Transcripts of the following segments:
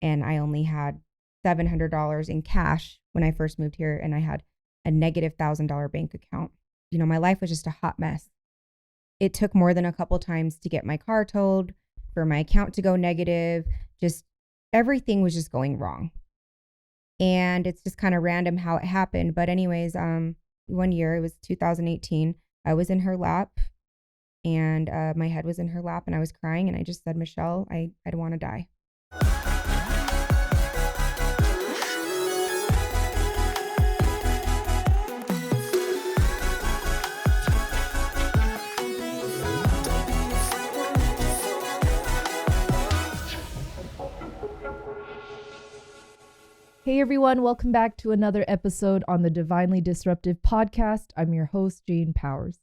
and I only had $700 in cash when I first moved here, and I had a negative $1,000 bank account. My life was just a hot mess. It took more than a couple times to get my car towed, for my account to go negative. Just everything was just going wrong. And it's just kind of random how it happened. But anyways, one year, it was 2018, I was in her lap, and my head was in her lap, and I was crying, and I just said, Michelle, I don't want to die. Hey everyone, welcome back to another episode on the Divinely Disruptive podcast. I'm your host, Jane Powers.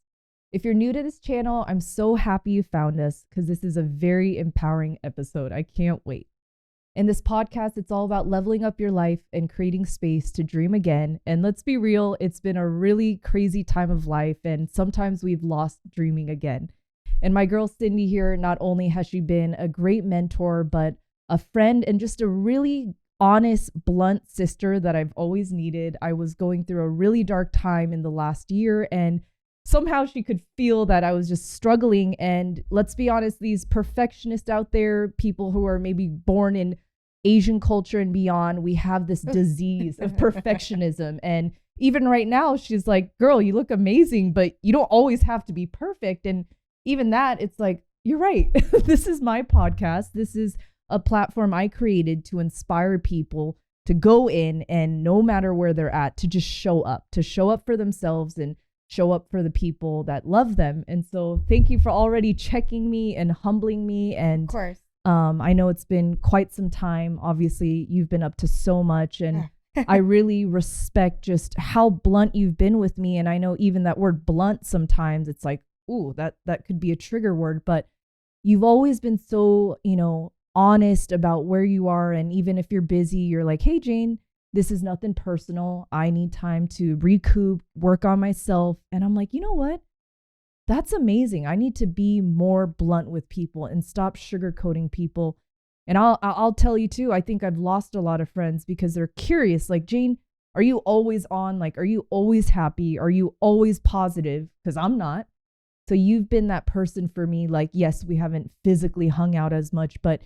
If you're new to this channel, I'm so happy you found us because this is a very empowering episode. I can't wait. In this podcast, it's all about leveling up your life and creating space to dream again. And let's be real, it's been a really crazy time of life, and sometimes we've lost dreaming again. And my girl Cindy here, not only has she been a great mentor, but a friend and just a really honest, blunt sister that I've always needed. I was going through a really dark time in the last year, and somehow she could feel that I was just struggling. And let's be honest, these perfectionists out there, people who are maybe born in Asian culture and beyond, we have this disease of perfectionism. And even right now, she's like, girl, you look amazing, but you don't always have to be perfect. And even that, it's like, you're right. This is my podcast. This is a platform I created to inspire people to go in and no matter where they're at, to just show up for themselves and show up for the people that love them. And so thank you for already checking me and humbling me. And of course, I know it's been quite some time. Obviously, you've been up to so much, and I really respect just how blunt you've been with me. And I know even that word blunt, sometimes it's like, ooh, that could be a trigger word, but you've always been so, honest about where you are. And even if you're busy, you're like, hey, Jane, this is nothing personal. I need time to recoup, work on myself. And I'm like, you know what? That's amazing. I need to be more blunt with people and stop sugarcoating people. And I'll tell you too, I think I've lost a lot of friends because they're curious. Like, Jane, are you always on? Like, are you always happy? Are you always positive? Because I'm not. So you've been that person for me. Like, yes, we haven't physically hung out as much, but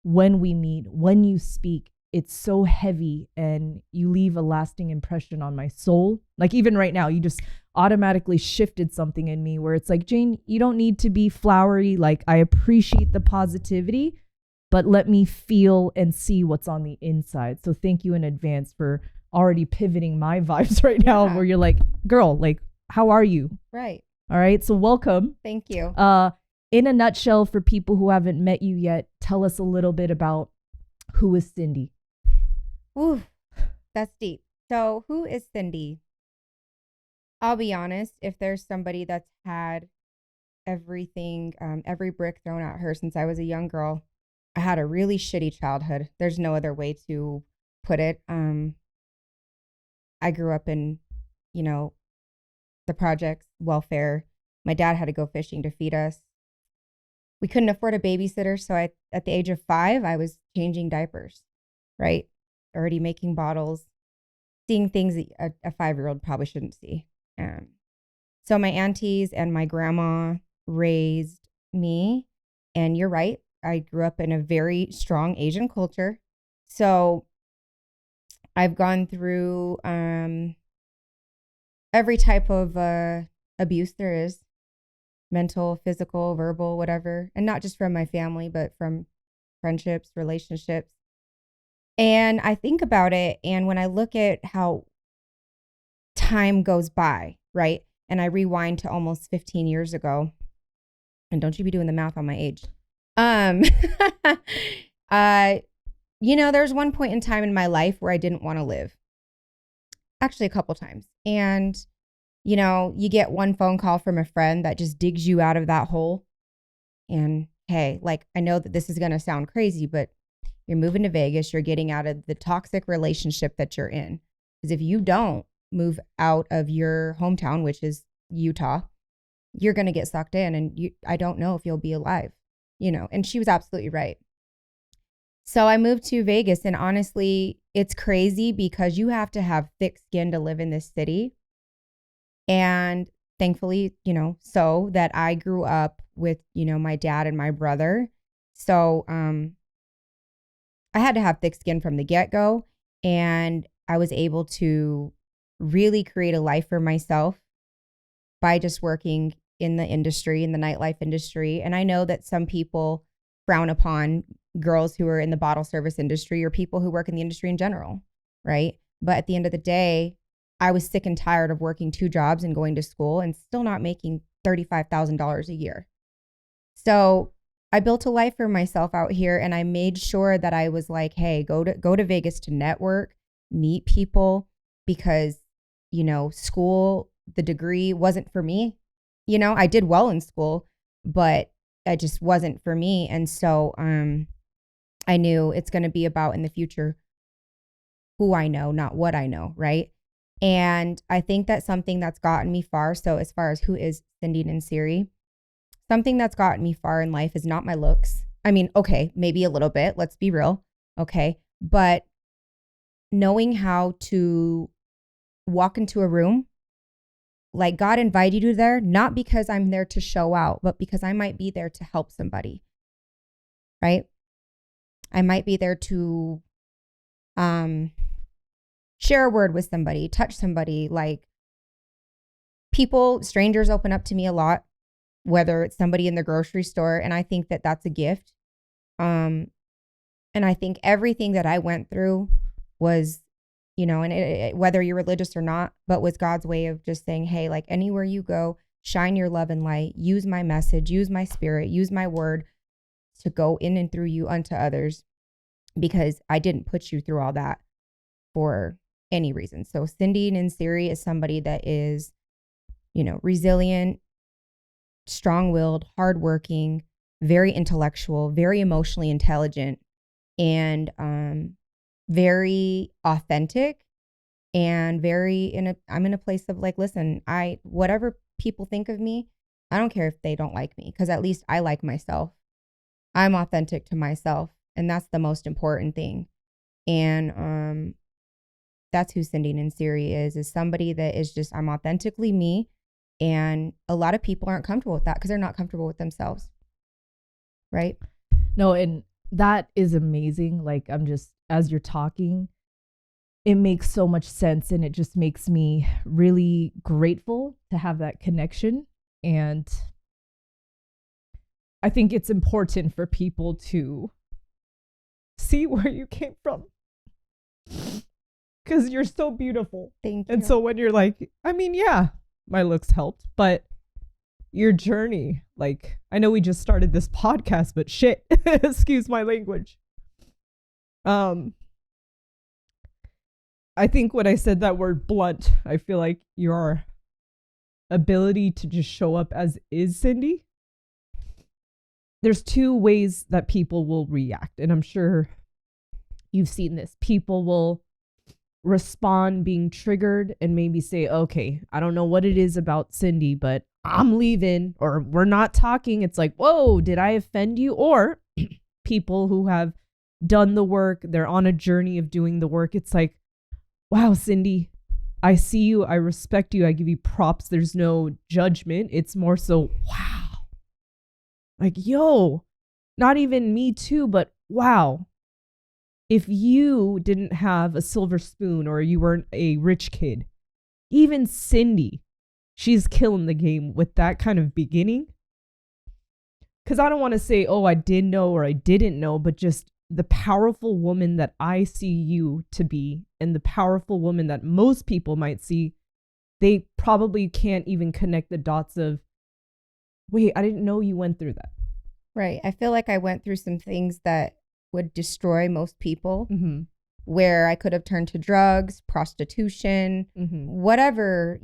when we meet, when you speak, it's so heavy and you leave a lasting impression on my soul. Like even right now, you just automatically shifted something in me where it's like, Jane, you don't need to be flowery. Like, I appreciate the positivity, but let me feel and see what's on the inside. So thank you in advance for already pivoting my vibes right now where you're like, girl, like, how are you? Right. All right. So welcome. Thank you. In a nutshell, for people who haven't met you yet, tell us a little bit about who is Cindy. Ooh, that's deep. So who is Cindy? I'll be honest, if there's somebody that's had everything, every brick thrown at her since I was a young girl, I had a really shitty childhood. There's no other way to put it. I grew up in, the projects, welfare. My dad had to go fishing to feed us. We couldn't afford a babysitter, so at the age of 5, I was changing diapers, right? Already making bottles, seeing things that a 5-year-old probably shouldn't see. So my aunties and my grandma raised me, and you're right, I grew up in a very strong Asian culture. So I've gone through every type of abuse there is. Mental, physical, verbal, whatever. And not just from my family, but from friendships, relationships. And I think about it, and when I look at how time goes by, right? And I rewind to almost 15 years ago. And don't you be doing the math on my age. There's one point in time in my life where I didn't want to live. Actually, a couple times. And you get one phone call from a friend that just digs you out of that hole. And hey, like, I know that this is going to sound crazy, but you're moving to Vegas. You're getting out of the toxic relationship that you're in. Because if you don't move out of your hometown, which is Utah, you're going to get sucked in. And I don't know if you'll be alive, and she was absolutely right. So I moved to Vegas, and honestly, it's crazy because you have to have thick skin to live in this city. And thankfully, so that I grew up with, my dad and my brother. So I had to have thick skin from the get-go, and I was able to really create a life for myself by just working in the industry, in the nightlife industry. And I know that some people frown upon girls who are in the bottle service industry or people who work in the industry in general, right? But at the end of the day, I was sick and tired of working 2 jobs and going to school and still not making $35,000 a year. So I built a life for myself out here, and I made sure that I was like, hey, go to Vegas to network, meet people, because, school, the degree wasn't for me. I did well in school, but it just wasn't for me. And so I knew it's going to be about in the future who I know, not what I know, right? And I think that's something that's gotten me far. So as far as who is Cindy Nansiri, something that's gotten me far in life is not my looks. I mean, okay, maybe a little bit, let's be real. Okay. But knowing how to walk into a room like God invited you there, not because I'm there to show out, but because I might be there to help somebody, right? I might be there to share a word with somebody, touch somebody. Like strangers open up to me a lot, whether it's somebody in the grocery store. And I think that that's a gift. And I think everything that I went through was, and whether you're religious or not, but was God's way of just saying, hey, like anywhere you go, shine your love and light, use my message, use my spirit, use my word to go in and through you unto others, because I didn't put you through all that for any reason. So Cindy Nansiri is somebody that is, resilient, strong-willed, hardworking, very intellectual, very emotionally intelligent, and very authentic, and I'm in a place of like, listen, whatever people think of me, I don't care if they don't like me, because at least I like myself. I'm authentic to myself, and that's the most important thing. And that's who Cindy Nansiri is somebody that is just, I'm authentically me. And a lot of people aren't comfortable with that because they're not comfortable with themselves. Right? No, and that is amazing. Like, I'm just, as you're talking, it makes so much sense, and it just makes me really grateful to have that connection. And I think it's important for people to see where you came from, because you're so beautiful. Thank you. And so when you're like, I mean, yeah, my looks helped, but your journey, like, I know we just started this podcast, but shit, excuse my language. I think when I said that word blunt, I feel like your ability to just show up as is, Cindy, there's 2 ways that people will react. And I'm sure you've seen this. People will respond being triggered and maybe say, okay, I don't know what it is about Cindy, but I'm leaving, or we're not talking. It's like, whoa, did I offend you? Or people who have done the work, they're on a journey of doing the work. It's like, wow, Cindy, I see you. I respect you. I give you props. There's no judgment. It's more so, wow. Like, yo, not even me too, but wow. If you didn't have a silver spoon or you weren't a rich kid, even Cindy, she's killing the game with that kind of beginning. Because I don't want to say, oh, I did know or I didn't know, but just the powerful woman that I see you to be, and the powerful woman that most people might see, they probably can't even connect the dots of, wait, I didn't know you went through that. Right. I feel like I went through some things that would destroy most people, where I could have turned to drugs, prostitution, whatever,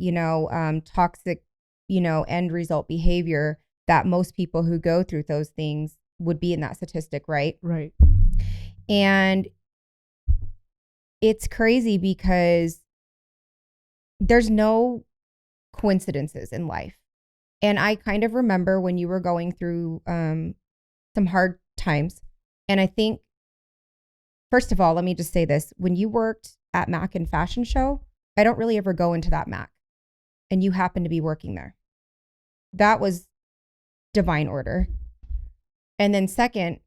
toxic, end result behavior that most people who go through those things would be in that statistic, right? Right. And it's crazy because there's no coincidences in life. And I kind of remember when you were going through some hard times. And I think first of all, let me just say this. When you worked at Mac and Fashion Show, I don't really ever go into that Mac, and you happen to be working there. That was divine order. And then second,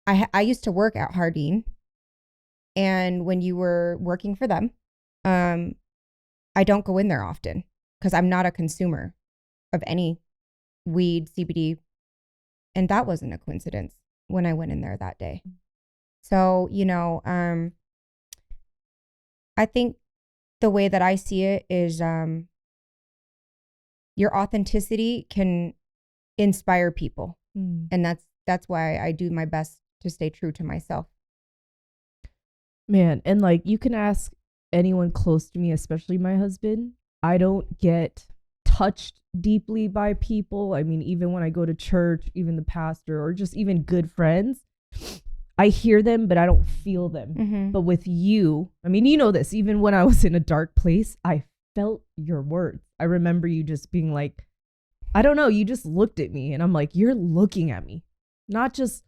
I used to work at Hardin, and when you were working for them, I don't go in there often because I'm not a consumer of any weed, CBD, and that wasn't a coincidence when I went in there that day. So, I think the way that I see it is your authenticity can inspire people. And that's why I do my best to stay true to myself. Man, and like you can ask anyone close to me, especially my husband. I don't get touched deeply by people. I mean, even when I go to church, even the pastor or just even good friends, I hear them, but I don't feel them. Mm-hmm. But with you, I mean, you know this, even when I was in a dark place, I felt your words. I remember you just being like, I don't know, you just looked at me and I'm like, you're looking at me, not just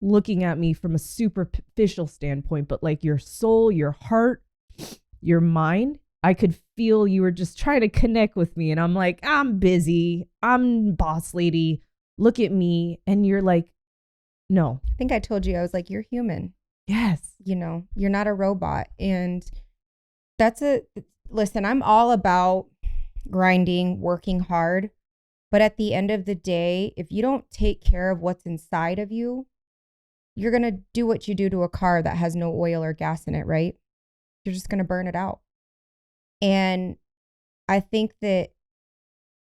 looking at me from a superficial standpoint, but like your soul, your heart, your mind. I could feel you were just trying to connect with me. And I'm like, I'm busy. I'm boss lady. Look at me. And you're like, no. I think I told you, I was like, you're human. Yes. You're not a robot. And listen, I'm all about grinding, working hard. But at the end of the day, if you don't take care of what's inside of you, you're going to do what you do to a car that has no oil or gas in it, right? You're just going to burn it out. And I think that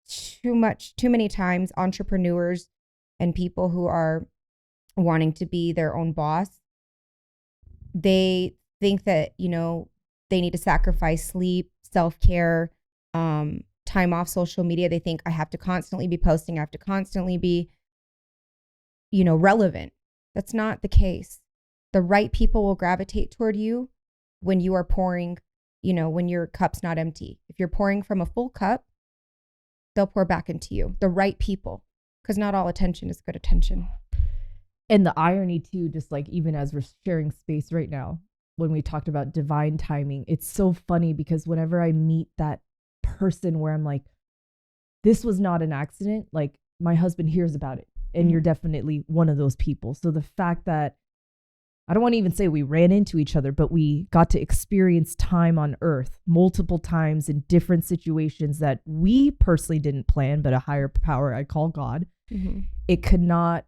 too many times entrepreneurs and people who are wanting to be their own boss, they think that, they need to sacrifice sleep, self-care, time off social media. They think I have to constantly be posting. I have to constantly be, relevant. That's not the case. The right people will gravitate toward you when you are pouring, when your cup's not empty. If you're pouring from a full cup, they'll pour back into you. The right people, because not all attention is good attention. And the irony too, just like even as we're sharing space right now, when we talked about divine timing, it's so funny because whenever I meet that person where I'm like, this was not an accident, like my husband hears about it. And you're definitely one of those people. So the fact that I don't want to even say we ran into each other, but we got to experience time on earth multiple times in different situations that we personally didn't plan, but a higher power I call God. Mm-hmm. It could not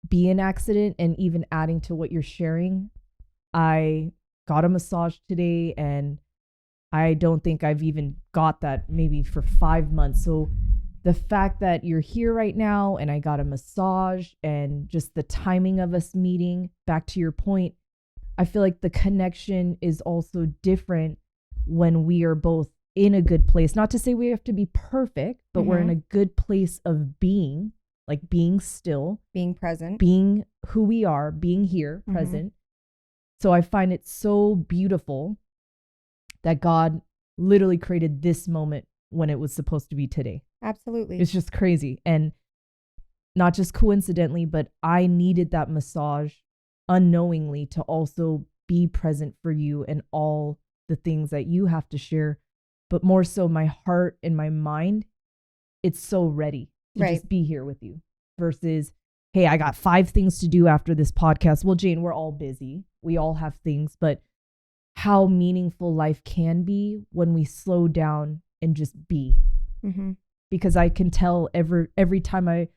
be an accident. And even adding to what you're sharing, I got a massage today and I don't think I've even got that maybe for 5 months. So the fact that you're here right now and I got a massage and just the timing of us meeting, back to your point, I feel like the connection is also different when we are both in a good place. Not to say we have to be perfect, but we're in a good place of being, like being still, being present, being who we are, being here, present. So I find it so beautiful that God literally created this moment when it was supposed to be today. Absolutely. It's just crazy. And not just coincidentally, but I needed that massage unknowingly to also be present for you and all the things that you have to share. But more so my heart and my mind, it's so ready to just be here with you versus, hey, I got 5 things to do after this podcast. Well, Jane, we're all busy. We all have things, but how meaningful life can be when we slow down and just be. Because I can tell every time I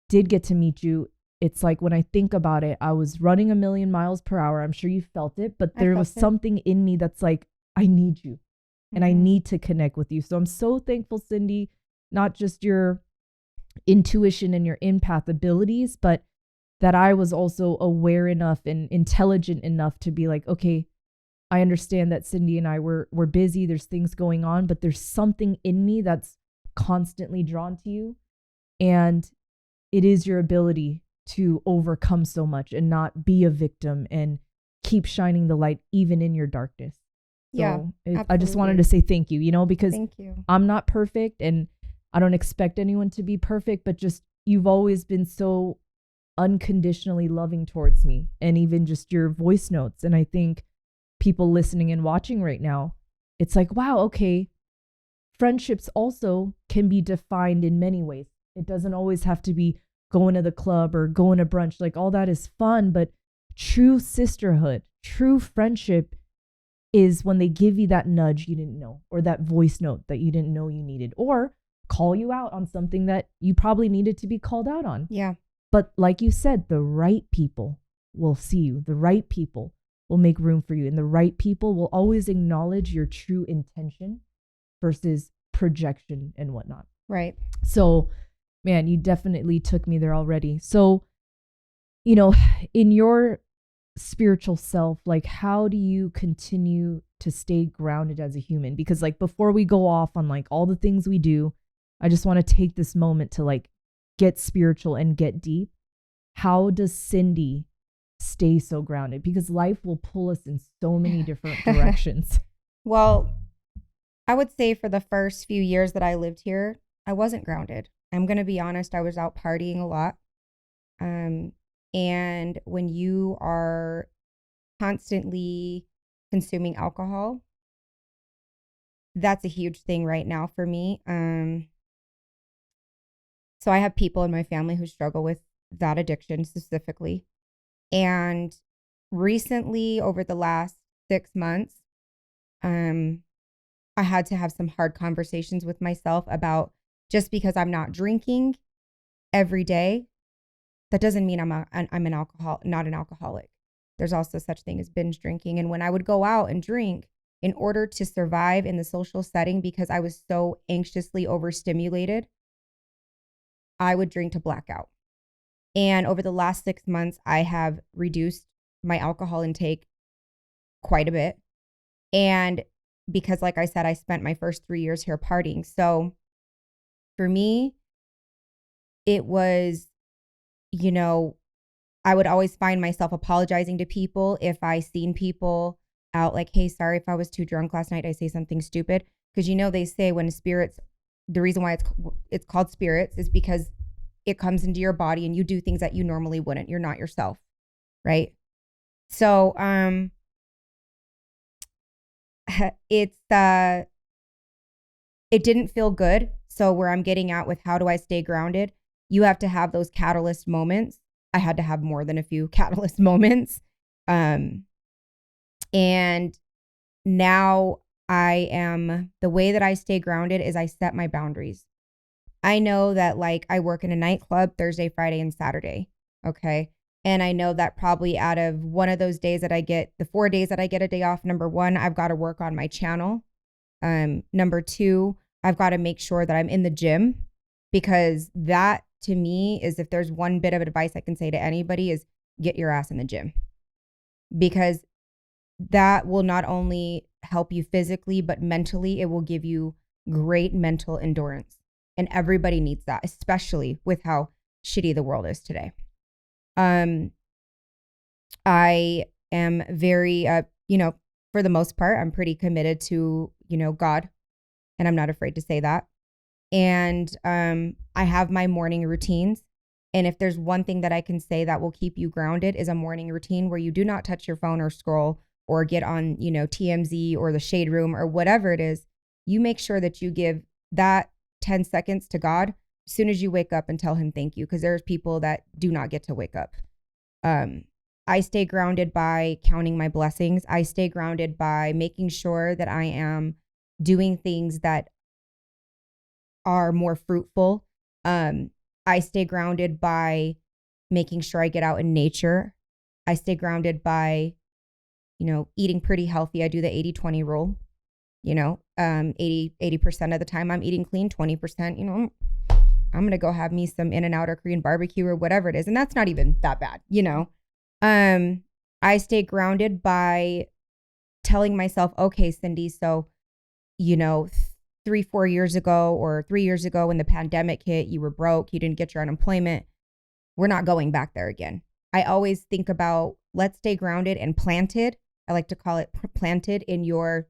did get to meet you, it's like when I think about it, I was running 1,000,000 miles per hour. I'm sure you felt it, but there was something in me that's like, I need you and I need to connect with you. So I'm so thankful, Cindy, not just your intuition and your empath abilities, but that I was also aware enough and intelligent enough to be like, okay, I understand that Cindy and I we're busy. There's things going on, but there's something in me that's constantly drawn to you. And it is your ability to overcome so much and not be a victim and keep shining the light even in your darkness. So I just wanted to say thank you, because thank you. I'm not perfect and I don't expect anyone to be perfect, but just you've always been so unconditionally loving towards me, and even just your voice notes. And I think people listening and watching right now, it's like, wow, okay, friendships also can be defined in many ways. It doesn't always have to be going to the club or going to brunch. Like, all that is fun, but true sisterhood, true friendship is when they give you that nudge you didn't know, or that voice note that you didn't know you needed, or call you out on something that you probably needed to be called out on. Yeah. But like you said, the right people will see you. The right people will make room for you. And the right people will always acknowledge your true intention versus projection and whatnot. Right. So, man, you definitely took me there already. So, you know, in your spiritual self, like, how do you continue to stay grounded as a human? Because, like, before we go off on like all the things we do, I just want to take this moment to like get spiritual and get deep. How does Cindy stay so grounded? Because life will pull us in so many different directions. Well, I would say for the first few years that I lived here, I wasn't grounded. I'm going to be honest, I was out partying a lot. And when you are constantly consuming alcohol, that's a huge thing right now for me. So I have people in my family who struggle with that addiction specifically. And recently, over the last 6 months, I had to have some hard conversations with myself about, just because I'm not drinking every day, that doesn't mean not an alcoholic. There's also such thing as binge drinking. And when I would go out and drink, in order to survive in the social setting, because I was so anxiously overstimulated, I would drink to blackout. And over the last 6 months, I have reduced my alcohol intake quite a bit. And because, like I said, I spent my first 3 years here partying. So for me, it was, I would always find myself apologizing to people if I seen people out, like, hey, sorry if I was too drunk last night, I say something stupid. Because, they say when spirits, the reason why it's called spirits is because it comes into your body and you do things that you normally wouldn't. You're not yourself, right? So it didn't feel good. So where I'm getting at with how do I stay grounded, you have to have those catalyst moments. I had to have more than a few catalyst moments. And now the way that I stay grounded is I set my boundaries. I know that, like, I work in a nightclub Thursday, Friday, and Saturday. Okay. And I know that probably out of one of those days that I get, the 4 days that I get a day off, number one, I've got to work on my channel. Number two, I've got to make sure that I'm in the gym, because that to me is, if there's one bit of advice I can say to anybody, is get your ass in the gym, because that will not only help you physically, but mentally, it will give you great mental endurance. And everybody needs that, especially with how shitty the world is today. I am very, for the most part, I'm pretty committed to, God. And I'm not afraid to say that. And I have my morning routines. And if there's one thing that I can say that will keep you grounded, is a morning routine where you do not touch your phone or scroll or get on, TMZ or the Shade Room or whatever it is. You make sure that you give that 10 seconds to God as soon as you wake up and tell him thank you, because there's people that do not get to wake up. I stay grounded by counting my blessings. I stay grounded by making sure that I am doing things that are more fruitful. I stay grounded by making sure I get out in nature. I stay grounded by, eating pretty healthy. I do the 80-20 rule. 80% of the time I'm eating clean, 20%, I'm going to go have me some In-N-Out or Korean barbecue or whatever it is. And that's not even that bad, I stay grounded by telling myself, okay, Cindy, so, 3-4 years ago or 3 years ago when the pandemic hit, you were broke, you didn't get your unemployment. We're not going back there again. I always think about, let's stay grounded and planted. I like to call it planted in your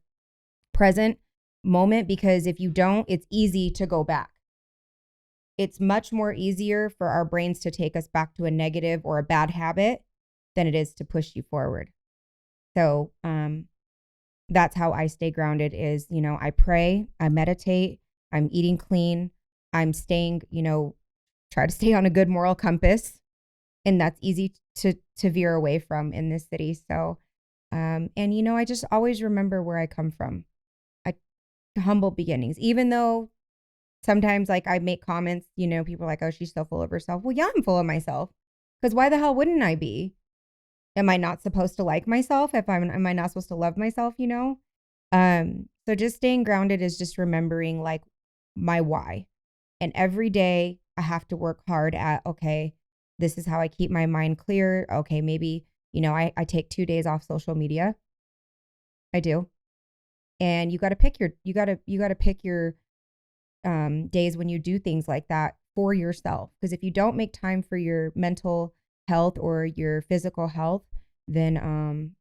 present moment, because if you don't, it's easy to go back. it's much more easier for our brains to take us back to a negative or a bad habit than it is to push you forward. So that's how I stay grounded is, I pray, I meditate, I'm eating clean, I'm staying, try to stay on a good moral compass. And that's easy to veer away from in this city. So, and I just always remember where I come from. Humble beginnings, even though sometimes like I make comments, people are like, oh, she's so full of herself. Well, yeah, I'm full of myself. Because why the hell wouldn't I be? Am I not supposed to like myself? Am I not supposed to love myself, So just staying grounded is just remembering like my why. And every day I have to work hard at, okay, this is how I keep my mind clear. Okay, maybe, I take 2 days off social media. I do. And you got to pick your days when you do things like that for yourself. Because if you don't make time for your mental health or your physical health, then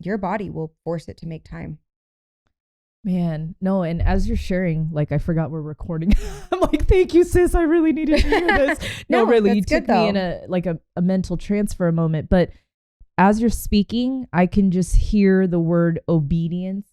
your body will force it to make time. Man, no, and as you're sharing, like I forgot we're recording. I'm like, thank you, sis. I really needed to hear this. No, really, you took me in a mental trance for a moment. But as you're speaking, I can just hear the word obedience,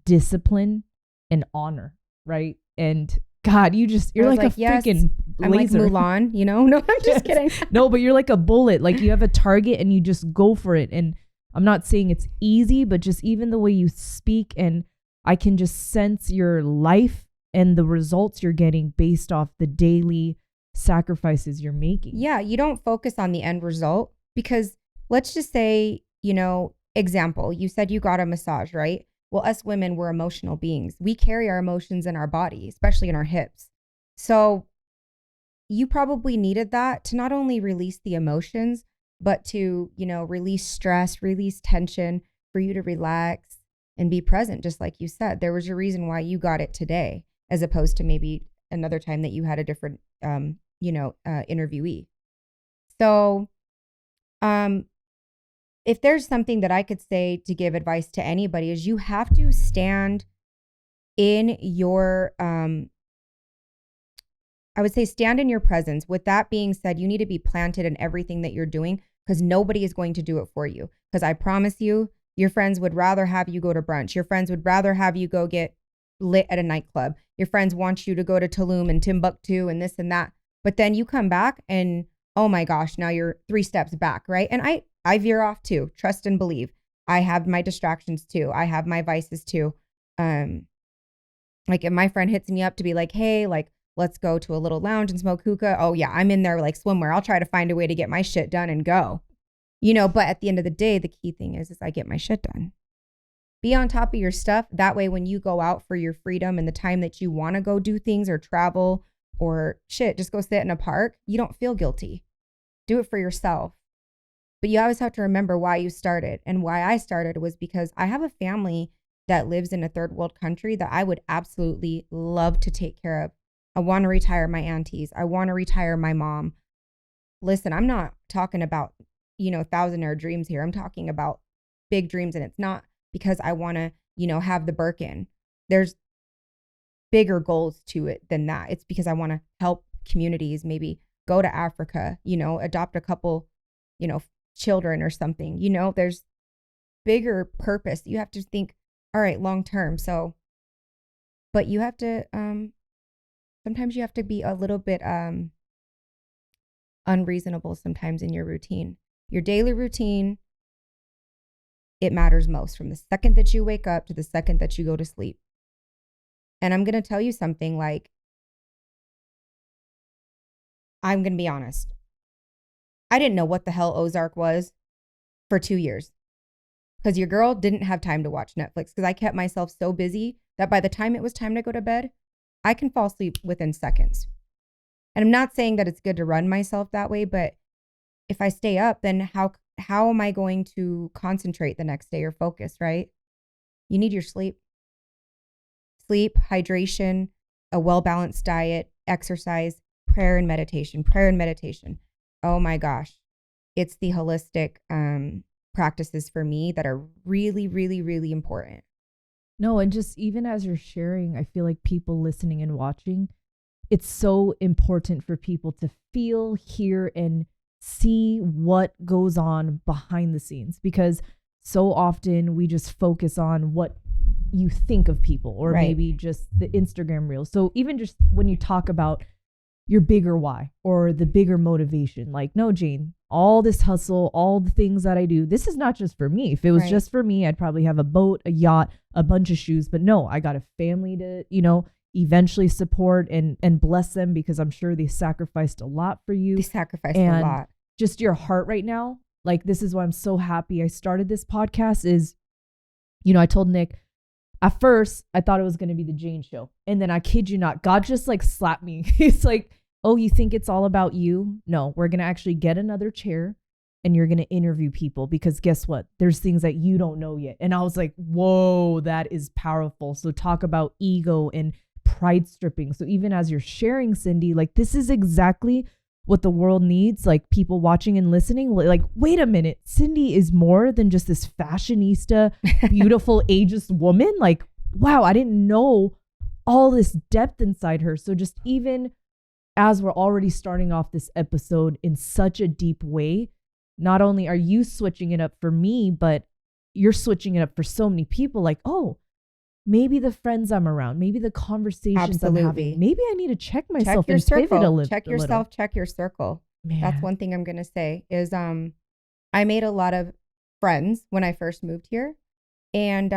discipline, and honor, right? And God, you're like a freaking laser. I'm like Mulan, No, I'm just kidding. No, but you're like a bullet. Like you have a target and you just go for it. And I'm not saying it's easy, but just even the way you speak, and I can just sense your life and the results you're getting based off the daily sacrifices you're making. Yeah, you don't focus on the end result because let's just say, example, you said you got a massage, right? Well, us women, we're emotional beings. We carry our emotions in our body, especially in our hips. So you probably needed that to not only release the emotions, but to, release stress, release tension, for you to relax and be present. Just like you said, there was a reason why you got it today, as opposed to maybe another time that you had a different, interviewee. So, if there's something that I could say to give advice to anybody is you have to stand in your, I would say stand in your presence. With that being said, you need to be planted in everything that you're doing because nobody is going to do it for you. Because I promise you, your friends would rather have you go to brunch. Your friends would rather have you go get lit at a nightclub. Your friends want you to go to Tulum and Timbuktu and this and that. But then you come back and, oh my gosh, now you're 3 steps back, right? And I veer off too. Trust and believe. I have my distractions too. I have my vices too. Like if my friend hits me up to be like, hey, like, let's go to a little lounge and smoke hookah. Oh yeah, I'm in there like swimwear. I'll try to find a way to get my shit done and go. But at the end of the day, the key thing is I get my shit done. Be on top of your stuff. That way, when you go out for your freedom and the time that you want to go do things or travel or shit, just go sit in a park, you don't feel guilty. Do it for yourself. But you always have to remember why you started. And why I started was because I have a family that lives in a third world country that I would absolutely love to take care of. I want to retire my aunties. I want to retire my mom. Listen, I'm not talking about, thousandaire dreams here. I'm talking about big dreams. And it's not because I want to, have the Birkin. There's bigger goals to it than that. It's because I want to help communities, maybe go to Africa, adopt a couple, children or something. There's bigger purpose. You have to think, all right, long term. So, but you have to, sometimes you have to be a little bit unreasonable sometimes in your routine. Your daily routine, it matters most from the second that you wake up to the second that you go to sleep. And I'm going to tell you something, like, I'm going to be honest. I didn't know what the hell Ozark was for 2 years because your girl didn't have time to watch Netflix because I kept myself so busy that by the time it was time to go to bed, I can fall asleep within seconds. And I'm not saying that it's good to run myself that way, but if I stay up, then how am I going to concentrate the next day or focus, right? You need your sleep. Sleep, hydration, a well-balanced diet, exercise, prayer and meditation. Oh my gosh. It's the holistic practices for me that are really, really, really important. No, and just even as you're sharing, I feel like people listening and watching, it's so important for people to feel, hear, and see what goes on behind the scenes, because so often we just focus on what you think of people, or Right. maybe just the Instagram reels. So even just when you talk about your bigger why or the bigger motivation, like, no, Jane, all this hustle, all the things that I do, this is not just for me. If it was Right. just for me, I'd probably have a boat, a yacht, a bunch of shoes. But no, I got a family to, eventually support and bless them, because I'm sure they sacrificed a lot for you. They sacrificed a And lot. just your heart right now, like, this is why I'm so happy I started this podcast is, I told Nick, at first I thought it was going to be the Jane show. And then I kid you not, God just like slapped me. He's like, oh, you think it's all about you? No, we're going to actually get another chair and you're going to interview people, because guess what? There's things that you don't know yet. And I was like, whoa, that is powerful. So talk about ego and pride stripping. So even as you're sharing, Cindy, like, this is exactly what the world needs, like people watching and listening, like, wait a minute, Cindy is more than just this fashionista, beautiful, ageist woman. Like, wow, I didn't know all this depth inside her. So just even as we're already starting off this episode in such a deep way, not only are you switching it up for me, but you're switching it up for so many people. Like, oh, maybe the friends I'm around, maybe the conversations I'm having, maybe I need to check myself and pivot a little. Check yourself, check your circle. Man. That's one thing I'm going to say is I made a lot of friends when I first moved here. And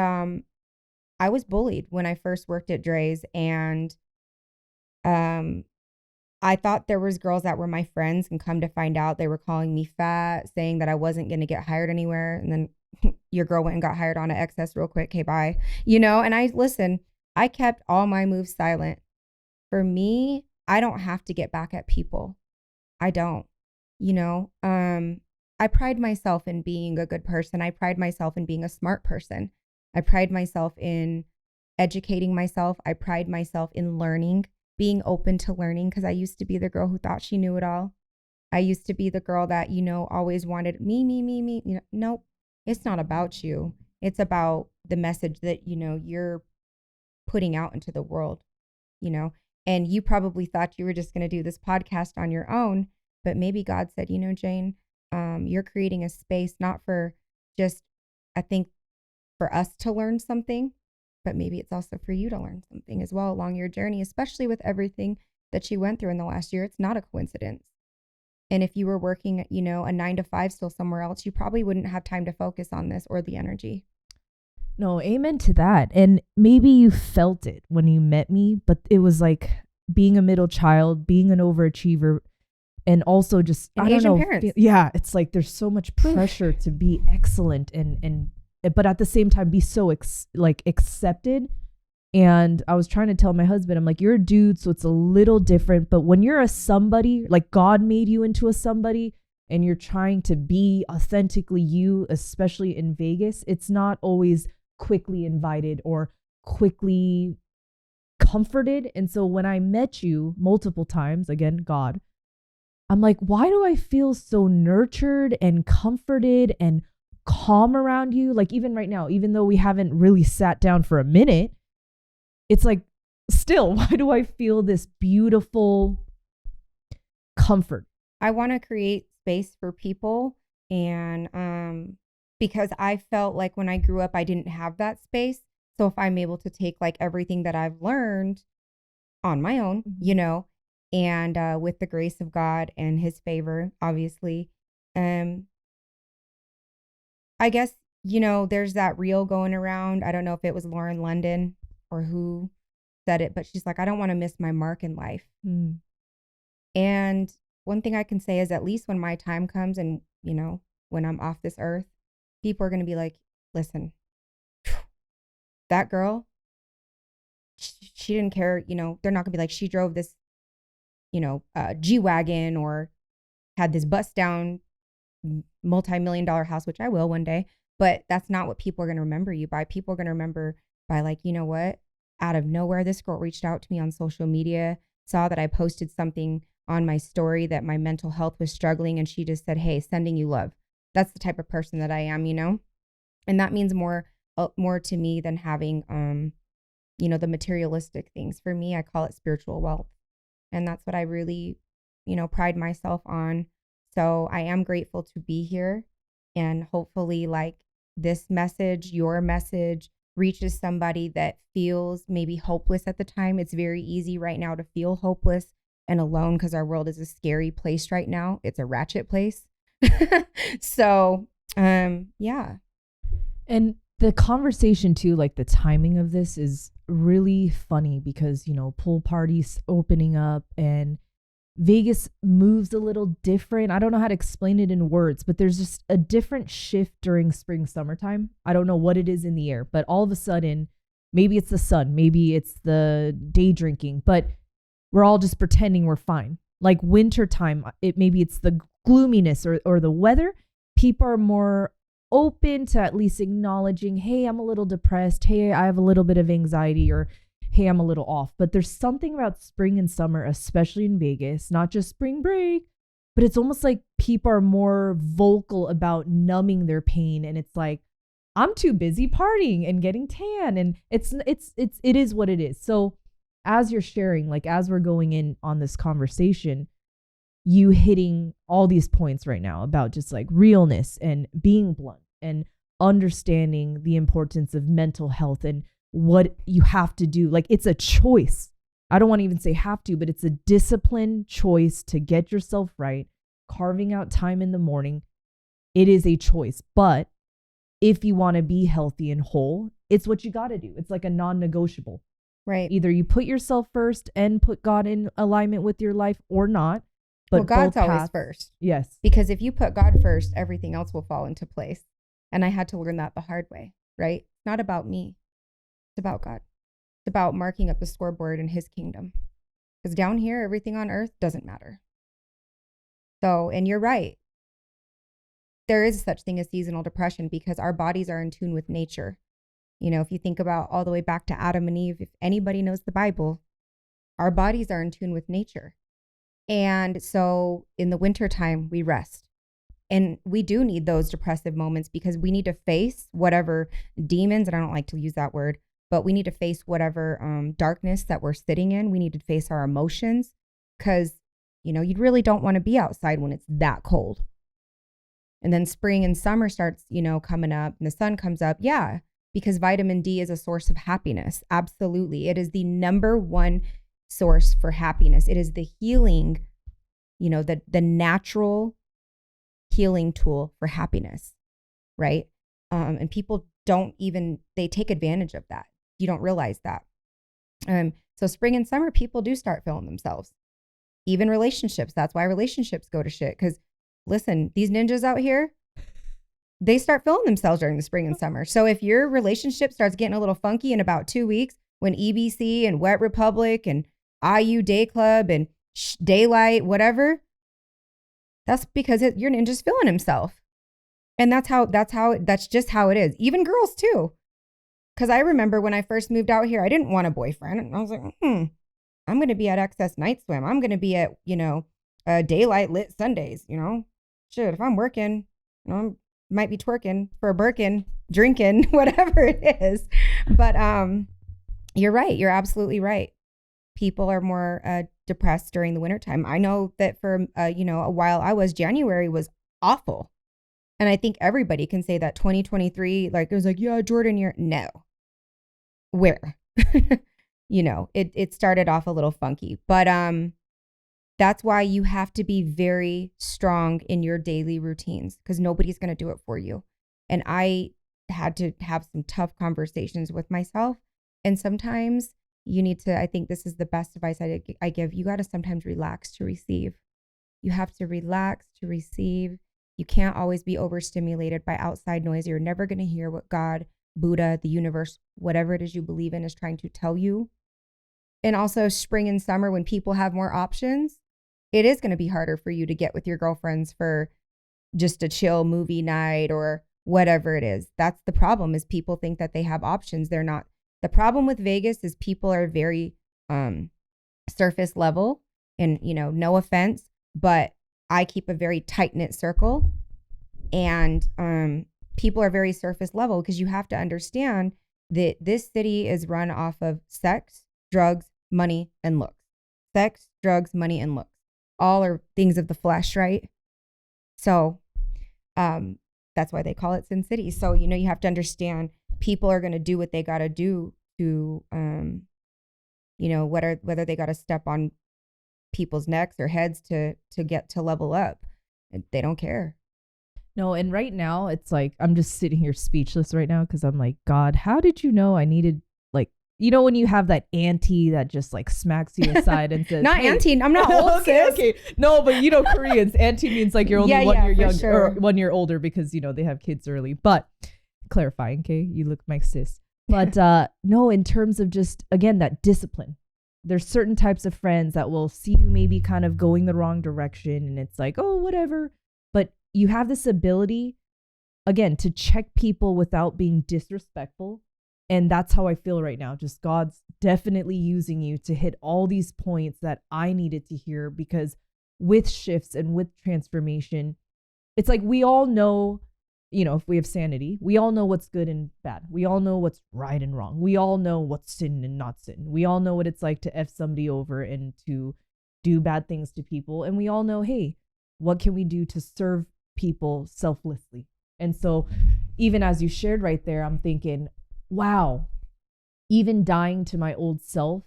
I was bullied when I first worked at Dre's. And I thought there was girls that were my friends, and come to find out they were calling me fat, saying that I wasn't going to get hired anywhere. And then your girl went and got hired on an excess real quick. Okay, bye. And I kept all my moves silent. For me, I don't have to get back at people. I don't, I pride myself in being a good person. I pride myself in being a smart person. I pride myself in educating myself. I pride myself in learning, being open to learning, because I used to be the girl who thought she knew it all. I used to be the girl that, always wanted me. Nope. It's not about you. It's about the message that, you're putting out into the world, and you probably thought you were just going to do this podcast on your own, but maybe God said, Jane, you're creating a space, not for just, I think, for us to learn something, but maybe it's also for you to learn something as well along your journey, especially with everything that you went through in the last year. It's not a coincidence. And if you were working, a 9 to 5 still somewhere else, you probably wouldn't have time to focus on this or the energy. No, amen to that. And maybe you felt it when you met me, but it was like being a middle child, being an overachiever, and also just, and I don't know. Parents. Yeah, it's like there's so much pressure to be excellent and but at the same time be so accepted. And I was trying to tell my husband, I'm like, you're a dude, so it's a little different. But when you're a somebody, like God made you into a somebody, and you're trying to be authentically you, especially in Vegas, it's not always quickly invited or quickly comforted. And so when I met you multiple times, again, God, I'm like, why do I feel so nurtured and comforted and calm around you? Like, even right now, even though we haven't really sat down for a minute, it's like, still, why do I feel this beautiful comfort? I want to create space for people. And because I felt like when I grew up, I didn't have that space. So if I'm able to take like everything that I've learned on my own, and with the grace of God and his favor, obviously, I guess, there's that reel going around. I don't know if it was Lauren London or who said it, but she's like, I don't want to miss my mark in life. And one thing I can say is, at least when my time comes and, when I'm off this earth, people are going to be like, listen, that girl, she didn't care, they're not gonna be like, she drove this, G-Wagon or had this bust down multi-million-dollar house, which I will one day. But that's not what people are going to remember you by. People are going to remember by, like, you know what? Out of nowhere, this girl reached out to me on social media, saw that I posted something on my story that my mental health was struggling, and she just said, hey, sending you love. That's the type of person that I am, and that means more to me than having, the materialistic things. For me, I call it spiritual wealth. And that's what I really, pride myself on. So I am grateful to be here. And hopefully, like, this message, your message, reaches somebody that feels maybe hopeless at the time. It's very easy right now to feel hopeless and alone because our world is a scary place right now. It's a ratchet place. So, yeah. And the conversation too, like the timing of this is really funny because, pool parties opening up and Vegas moves a little different. I don't know how to explain it in words, but there's just a different shift during spring, summertime. I don't know what it is in the air, but all of a sudden, maybe it's the sun, maybe it's the day drinking, but we're all just pretending we're fine. Like wintertime, maybe it's the gloominess or the weather. People are more open to at least acknowledging, hey, I'm a little depressed. Hey, I have a little bit of anxiety, or hey, I'm a little off. But there's something about spring and summer, especially in Vegas, not just spring break, but it's almost like people are more vocal about numbing their pain. And it's like, I'm too busy partying and getting tan. And it is what it is. So as you're sharing, like as we're going in on this conversation, you hitting all these points right now about just like realness and being blunt and understanding the importance of mental health and what you have to do. Like it's a choice. I don't want to even say have to, but it's a disciplined choice to get yourself right. Carving out time in the morning, it is a choice. But if you want to be healthy and whole, it's what you got to do. It's like a non-negotiable. Right. Either you put yourself first and put God in alignment with your life or not. But God's always first. Yes. Because if you put God first, everything else will fall into place. And I had to learn that the hard way, right? It's not about me. It's about God. It's about marking up the scoreboard in his kingdom. Because down here, everything on earth doesn't matter. So, and you're right. There is such thing as seasonal depression because our bodies are in tune with nature. If you think about all the way back to Adam and Eve, if anybody knows the Bible, our bodies are in tune with nature. And so in the wintertime, we rest. And we do need those depressive moments because we need to face whatever demons, and I don't like to use that word, but we need to face whatever darkness that we're sitting in. We need to face our emotions because, you really don't want to be outside when it's that cold. And then spring and summer starts, coming up and the sun comes up. Yeah, because vitamin D is a source of happiness. Absolutely. It is the number one source for happiness. It is the healing, the natural healing tool for happiness, right? And people they take advantage of that. You don't realize that. So spring and summer, people do start feeling themselves. Even relationships. That's why relationships go to shit. Because listen, these ninjas out here, they start feeling themselves during the spring and summer. So if your relationship starts getting a little funky in about 2 weeks, when EBC and Wet Republic and IU Day Club and Daylight, whatever, that's because your ninja's feeling himself. And that's just how it is. Even girls too. Because I remember when I first moved out here, I didn't want a boyfriend. And I was like, I'm going to be at Excess Night Swim. I'm going to be at, Daylight Lit Sundays, Shit, if I'm working, I might be twerking for a Birkin, drinking, whatever it is. But you're right. You're absolutely right. People are more depressed during the wintertime. I know that for, a while January was awful. And I think everybody can say that 2023, like it was like, yeah, Jordan, no. Where? It started off a little funky. But that's why you have to be very strong in your daily routines because nobody's going to do it for you. And I had to have some tough conversations with myself. And sometimes you need to, I think this is the best advice I give. You got to sometimes relax to receive. You have to relax to receive. You can't always be overstimulated by outside noise. You're never going to hear what God, Buddha, the universe, whatever it is you believe in is trying to tell you. And also spring and summer when people have more options, it is going to be harder for you to get with your girlfriends for just a chill movie night or whatever it is. That's the problem is people think that they have options. They're not. The problem with Vegas is people are very surface level and, no offense, but I keep a very tight-knit circle and people are very surface level because you have to understand that this city is run off of sex, drugs, money, and looks. sex, drugs, money, and looks. All are things of the flesh, right? So that's why they call it Sin City. So, you have to understand people are going to do what they got to do to, whether they got to step on people's necks or heads to get to level up. They don't care. No, and right now it's like I'm just sitting here speechless right now because I'm like, God, how did you know I needed, like, when you have that auntie that just like smacks you aside and says, not hey. auntie, I'm not old, sis. Okay. No, but Koreans, auntie means like you're only 1 year young or 1 year older because they have kids early. But clarifying, okay, you look my sis. But no, in terms of just, again, that discipline. There's certain types of friends that will see you maybe kind of going the wrong direction and it's like, oh, whatever. But you have this ability, again, to check people without being disrespectful. And that's how I feel right now. Just God's definitely using you to hit all these points that I needed to hear, because with shifts and with transformation, it's like we all know, if we have sanity, we all know what's good and bad. We all know what's right and wrong. We all know what's sin and not sin. We all know what it's like to F somebody over and to do bad things to people. And we all know, hey, what can we do to serve people selflessly? And so even as you shared right there, I'm thinking, wow, even dying to my old self,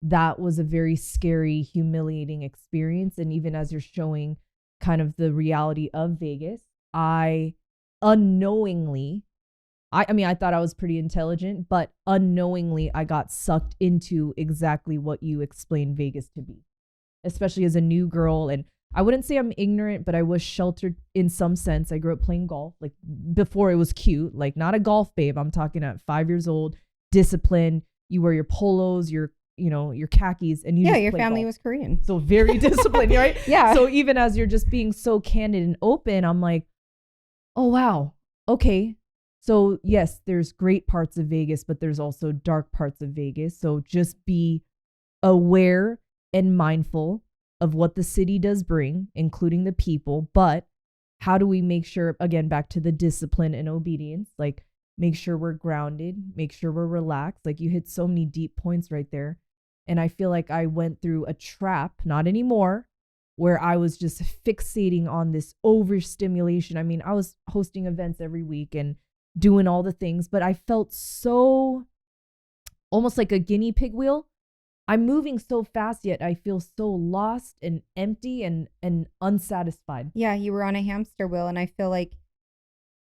that was a very scary, humiliating experience. And even as you're showing kind of the reality of Vegas, I unknowingly, I thought I was pretty intelligent, but unknowingly I got sucked into exactly what you explained Vegas to be, especially as a new girl. And I wouldn't say I'm ignorant, but I was sheltered in some sense. I grew up playing golf, like before it was cute, like not a golf babe. I'm talking at 5 years old, discipline. You wear your polos, your khakis, and your family was Korean. So very disciplined, right? Yeah. So even as you're just being so candid and open, I'm like, oh, wow. Okay. So yes, there's great parts of Vegas, but there's also dark parts of Vegas. So just be aware and mindful of what the city does bring, including the people. But how do we make sure, again, back to the discipline and obedience, like make sure we're grounded, make sure we're relaxed. Like you hit so many deep points right there. And I feel like I went through a trap, not anymore, where I was just fixating on this overstimulation. I mean, I was hosting events every week and doing all the things, but I felt so almost like a guinea pig wheel. I'm moving so fast, yet I feel so lost and empty and unsatisfied. Yeah, you were on a hamster wheel. And I feel like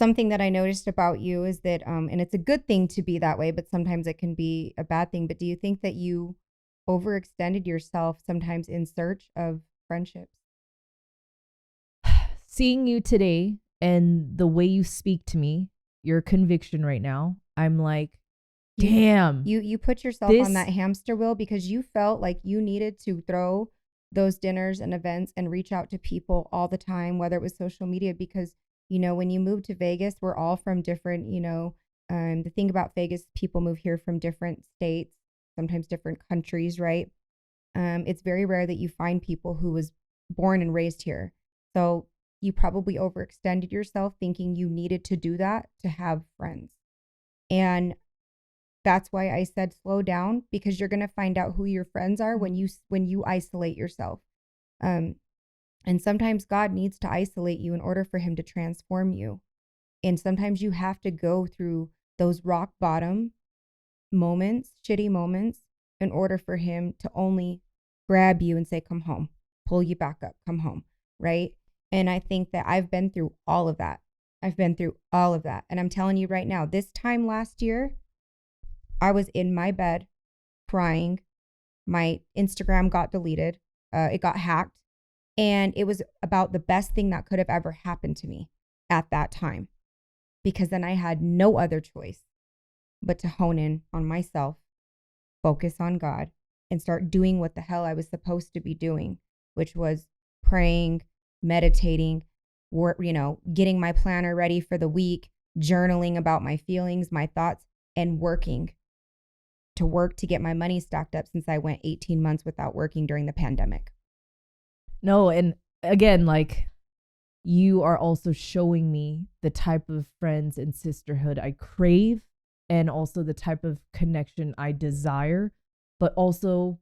something that I noticed about you is that, and it's a good thing to be that way, but sometimes it can be a bad thing. But do you think that you overextended yourself sometimes in search of friendships? Seeing you today and the way you speak to me, your conviction right now, I'm like, damn. You put yourself on that hamster wheel because you felt like you needed to throw those dinners and events and reach out to people all the time, whether it was social media, because, when you move to Vegas, we're all from different, the thing about Vegas, people move here from different states, sometimes different countries, right? It's very rare that you find people who was born and raised here. So you probably overextended yourself thinking you needed to do that to have friends. And that's why I said slow down, because you're going to find out who your friends are when you isolate yourself. And sometimes God needs to isolate you in order for him to transform you. And sometimes you have to go through those rock bottom moments, shitty moments, in order for him to only grab you and say, come home, pull you back up, come home, right? And I think that I've been through all of that. And I'm telling you right now, this time last year, I was in my bed crying. My Instagram got deleted. It got hacked. And it was about the best thing that could have ever happened to me at that time, because then I had no other choice but to hone in on myself, focus on God, and start doing what the hell I was supposed to be doing, which was praying, meditating, getting my planner ready for the week, journaling about my feelings, my thoughts, and working to get my money stacked up, since I went 18 months without working during the pandemic. No, and again, like, you are also showing me the type of friends and sisterhood I crave, and also the type of connection I desire, but also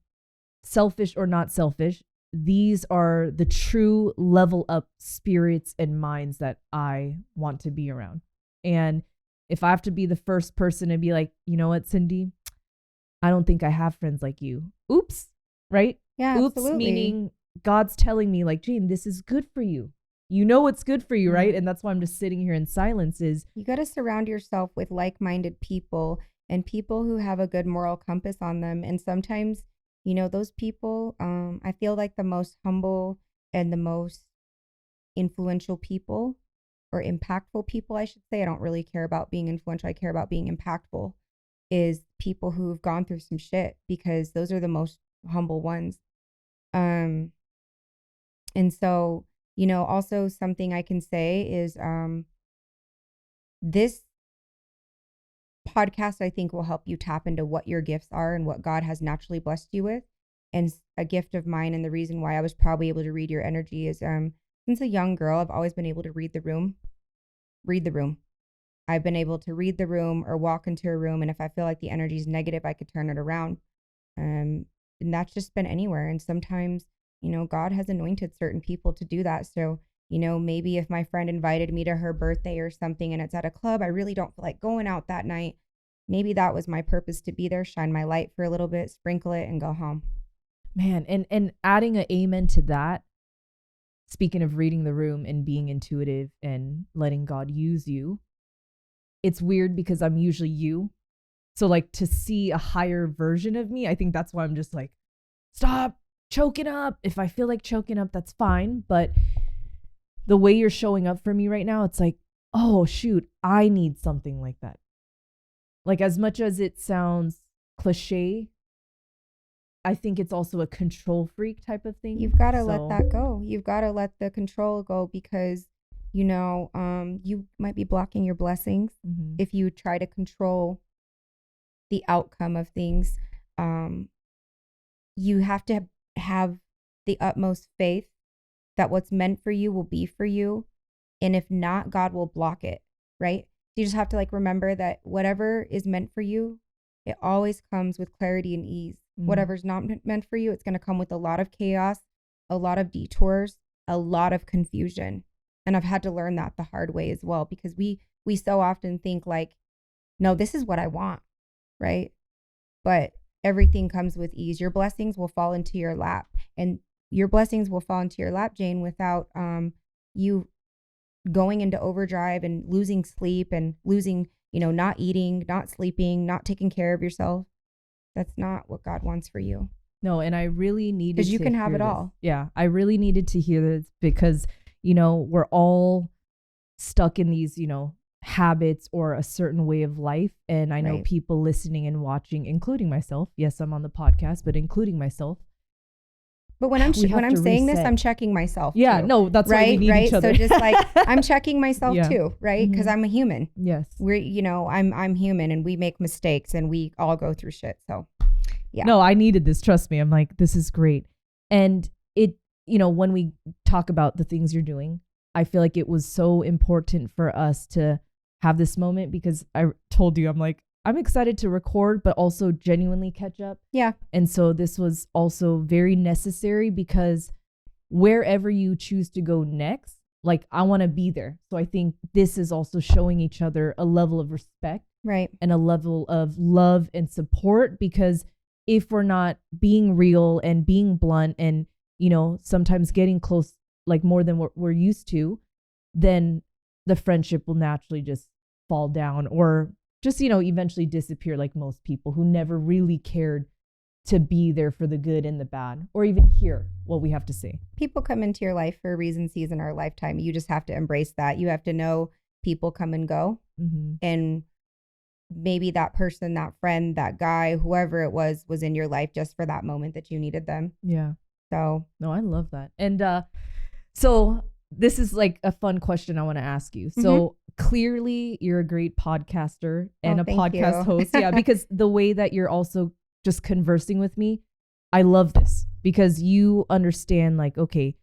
selfish or not selfish, these are the true level up spirits and minds that I want to be around. And if I have to be the first person to be like, you know what, Cindy, I don't think I have friends like you. Oops. Right? Yeah, Oops, absolutely. meaning God's telling me like, Jane, this is good for you. You know what's good for you, right? And that's why I'm just sitting here in silence is you got to surround yourself with like-minded people and people who have a good moral compass on them. And sometimes, you know, those people, I feel like the most humble and the most influential people or impactful people, I should say. I don't really care about being influential. I care about being impactful, is people who've gone through some shit, because those are the most humble ones. And so, you know, also something I can say is this podcast, I think, will help you tap into what your gifts are and what God has naturally blessed you with. And a gift of mine, and the reason why I was probably able to read your energy, is since a young girl, I've always been able to read the room. I've been able to read the room or walk into a room, and if I feel like the energy is negative, I could turn it around. And that's just been anywhere. And sometimes, you know, God has anointed certain people to do that. So, you know, maybe if my friend invited me to her birthday or something and it's at a club, I really don't feel like going out that night. Maybe that was my purpose, to be there, shine my light for a little bit, sprinkle it, and go home. Man, and adding an amen to that, speaking of reading the room and being intuitive and letting God use you, it's weird because I'm usually you. So like to see a higher version of me, I think that's why I'm just like, stop choking up. If I feel like choking up, that's fine. But the way you're showing up for me right now, it's like, oh shoot, I need something like that. Like as much as it sounds cliche, I think it's also a control freak type of thing. You've got to let that go. You've got to let the control go, because, you know, you might be blocking your blessings if you try to control the outcome of things. You have to have the utmost faith that what's meant for you will be for you. And if not, God will block it, right? You just have to like remember that whatever is meant for you, it always comes with clarity and ease. Whatever's not meant for you, it's going to come with a lot of chaos, a lot of detours, a lot of confusion. And I've had to learn that the hard way as well, because we so often think like, no, this is what I want, right? But everything comes with ease. Your blessings will fall into your lap, and your blessings will fall into your lap, Jane, without you going into overdrive and losing sleep and losing, you know, not eating, not sleeping, not taking care of yourself. That's not what God wants for you. No, and I really needed to, because you can have it this. all. Yeah, I really needed to hear this because, you know, we're all stuck in these, you know, habits or a certain way of life. And I know people listening and watching, including myself. Yes, I'm on the podcast, but including myself. But when I'm saying this, I'm checking myself. Yeah, too, no, that's why we need each other. So just like I'm checking myself too, right? Because I'm a human. Yes, we're, you know, I'm human, and we make mistakes, and we all go through shit. So, yeah. No, I needed this. Trust me. I'm like, this is great. And it, you know, when we talk about the things you're doing, I feel like it was so important for us to have this moment, because I told you, I'm like, I'm excited to record, but also genuinely catch up. Yeah. And so this was also very necessary, because wherever you choose to go next, like I want to be there. So I think this is also showing each other a level of respect, right, and a level of love and support, because if we're not being real and being blunt and, you know, sometimes getting close, like more than what we're used to, then the friendship will naturally just fall down, or just, you know, eventually disappear, like most people who never really cared to be there for the good and the bad, or even hear what we have to say. People come into your life for a reason, season, or a lifetime. You just have to embrace that. You have to know people come and go. And maybe that person, that friend, that guy, whoever it was in your life just for that moment that you needed them. Yeah. So. No, I love that. And so this is like a fun question I want to ask you. So clearly you're a great podcaster and a podcast host. Yeah, because the way that you're also just conversing with me, I love this, because you understand like, okay,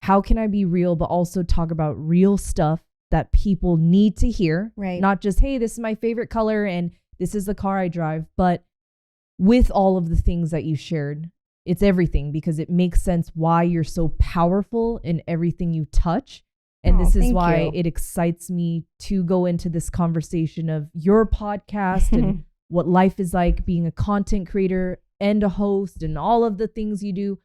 how can I be real, but also talk about real stuff that people need to hear? Right. Not just, hey, this is my favorite color and this is the car I drive, but with all of the things that you shared, it's everything, because it makes sense why you're so powerful in everything you touch. And this is why it excites me to go into this conversation of your podcast and what life is like being a content creator and a host and all of the things you do.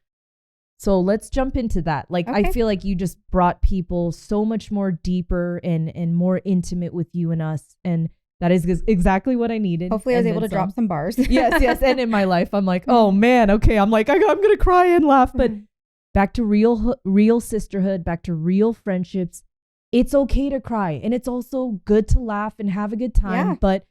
So let's jump into that. Like, I feel like you just brought people so much more deeper and more intimate with you and us. And that is exactly what I needed. Hopefully I was able to drop some bars. Yes. And in my life, I'm like, oh man, okay. I'm like, I'm going to cry and laugh. But back to real sisterhood, back to real friendships. It's okay to cry. And it's also good to laugh and have a good time. Yeah. But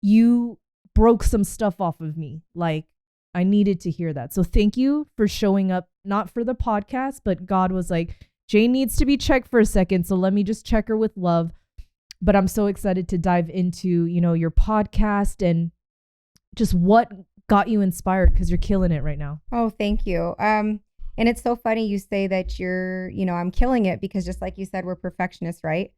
you broke some stuff off of me. Like, I needed to hear that. So thank you for showing up, not for the podcast, but God was like, Jane needs to be checked for a second. So let me just check her with love. But I'm so excited to dive into, your podcast and just what got you inspired, because you're killing it right now. Oh, thank you. And it's so funny you say that I'm killing it, because just like you said, we're perfectionists, right?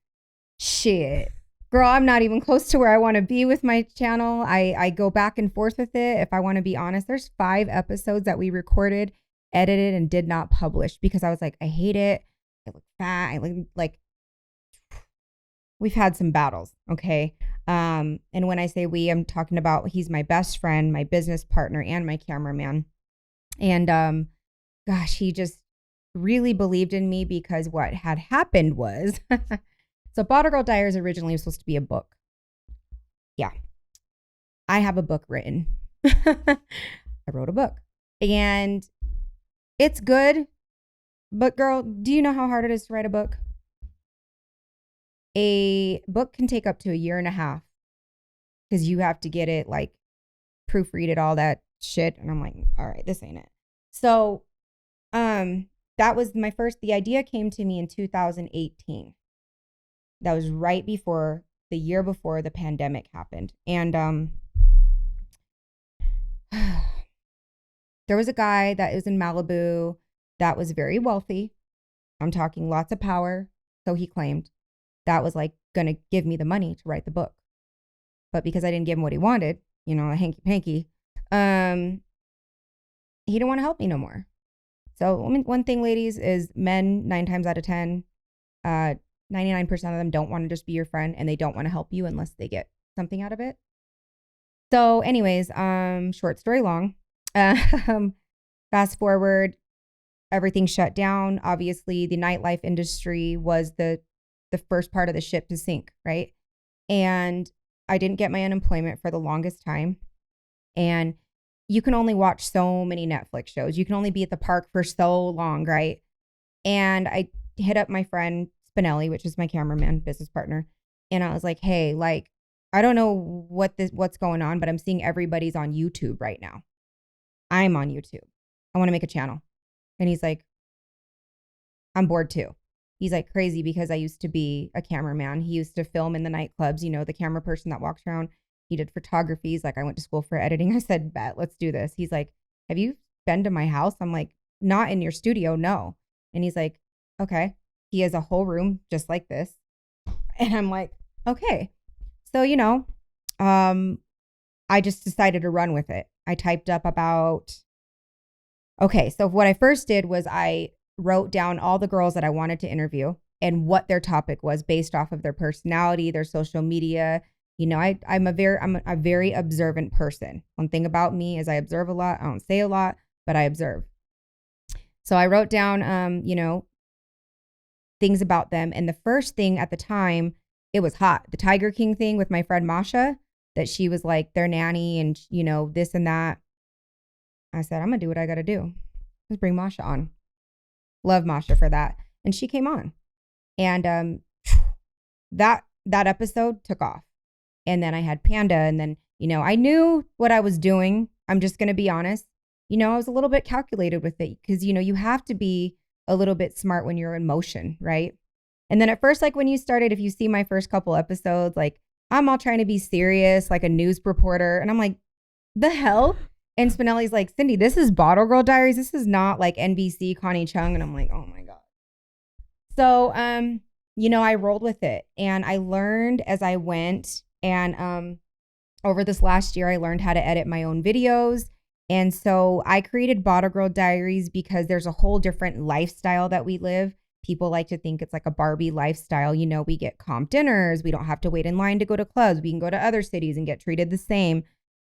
Shit. Girl, I'm not even close to where I want to be with my channel. I go back and forth with it. If I want to be honest, there's 5 episodes that we recorded, edited, and did not publish because I was like, I hate it. I look fat. I look like... We've had some battles, okay? And when I say we, I'm talking about he's my best friend, my business partner, and my cameraman. And gosh, he just really believed in me, because what had happened was, so Bottle Girl Diaries originally was supposed to be a book. Yeah. I have a book written. I wrote a book. And it's good. But girl, do you know how hard it is to write a book? A book can take up to 1.5 years, because you have to get it, like, proofread it, all that shit. And I'm like, all right, this ain't it. So that was the idea came to me in 2018. That was right before, the year before the pandemic happened. And there was a guy that was in Malibu that was very wealthy. I'm talking lots of power, so he claimed. That was like going to give me the money to write the book. But because I didn't give him what he wanted, a hanky-panky, he didn't want to help me no more. So one thing, ladies, is men, 9 times out of 10, 99% of them don't want to just be your friend, and they don't want to help you unless they get something out of it. So anyways, short story long, fast forward, everything shut down. Obviously, the nightlife industry was the first part of the ship to sink, right? And I didn't get my unemployment for the longest time. And you can only watch so many Netflix shows. You can only be at the park for so long, right? And I hit up my friend Spinelli, which is my cameraman, business partner. And I was like, hey, like, I don't know what's going on, but I'm seeing everybody's on YouTube right now. I'm on YouTube. I want to make a channel. And he's like, I'm bored too. He's like, crazy, because I used to be a cameraman. He used to film in the nightclubs, the camera person that walks around. He did photography. He's like, I went to school for editing. I said, bet, let's do this. He's like, have you been to my house? I'm like, not in your studio, no. And he's like, okay. He has a whole room just like this. And I'm like, okay. So, I just decided to run with it. I typed up so what I first did was I wrote down all the girls that I wanted to interview and what their topic was based off of their personality, their social media. I'm a very observant person. One thing about me is I observe a lot. I don't say a lot, but I observe. So I wrote down, things about them. And the first thing at the time, it was hot. The Tiger King thing with my friend Masha, that she was like their nanny and, this and that. I said, I'm going to do what I got to do. Let's bring Masha on. Love Masha for that. And she came on. And that episode took off. And then I had Panda. And then, I knew what I was doing. I'm just going to be honest. I was a little bit calculated with it, because, you have to be a little bit smart when you're in motion, right? And then at first, like when you started, if you see my first couple episodes, like I'm all trying to be serious, like a news reporter. And I'm like, the hell? And Spinelli's like, Cindy, this is Bottle Girl Diaries. This is not like NBC Connie Chung. And I'm like, oh my God. So, I rolled with it, and I learned as I went. And over this last year, I learned how to edit my own videos. And so I created Bottle Girl Diaries because there's a whole different lifestyle that we live. People like to think it's like a Barbie lifestyle. You know, we get comp dinners. We don't have to wait in line to go to clubs. We can go to other cities and get treated the same.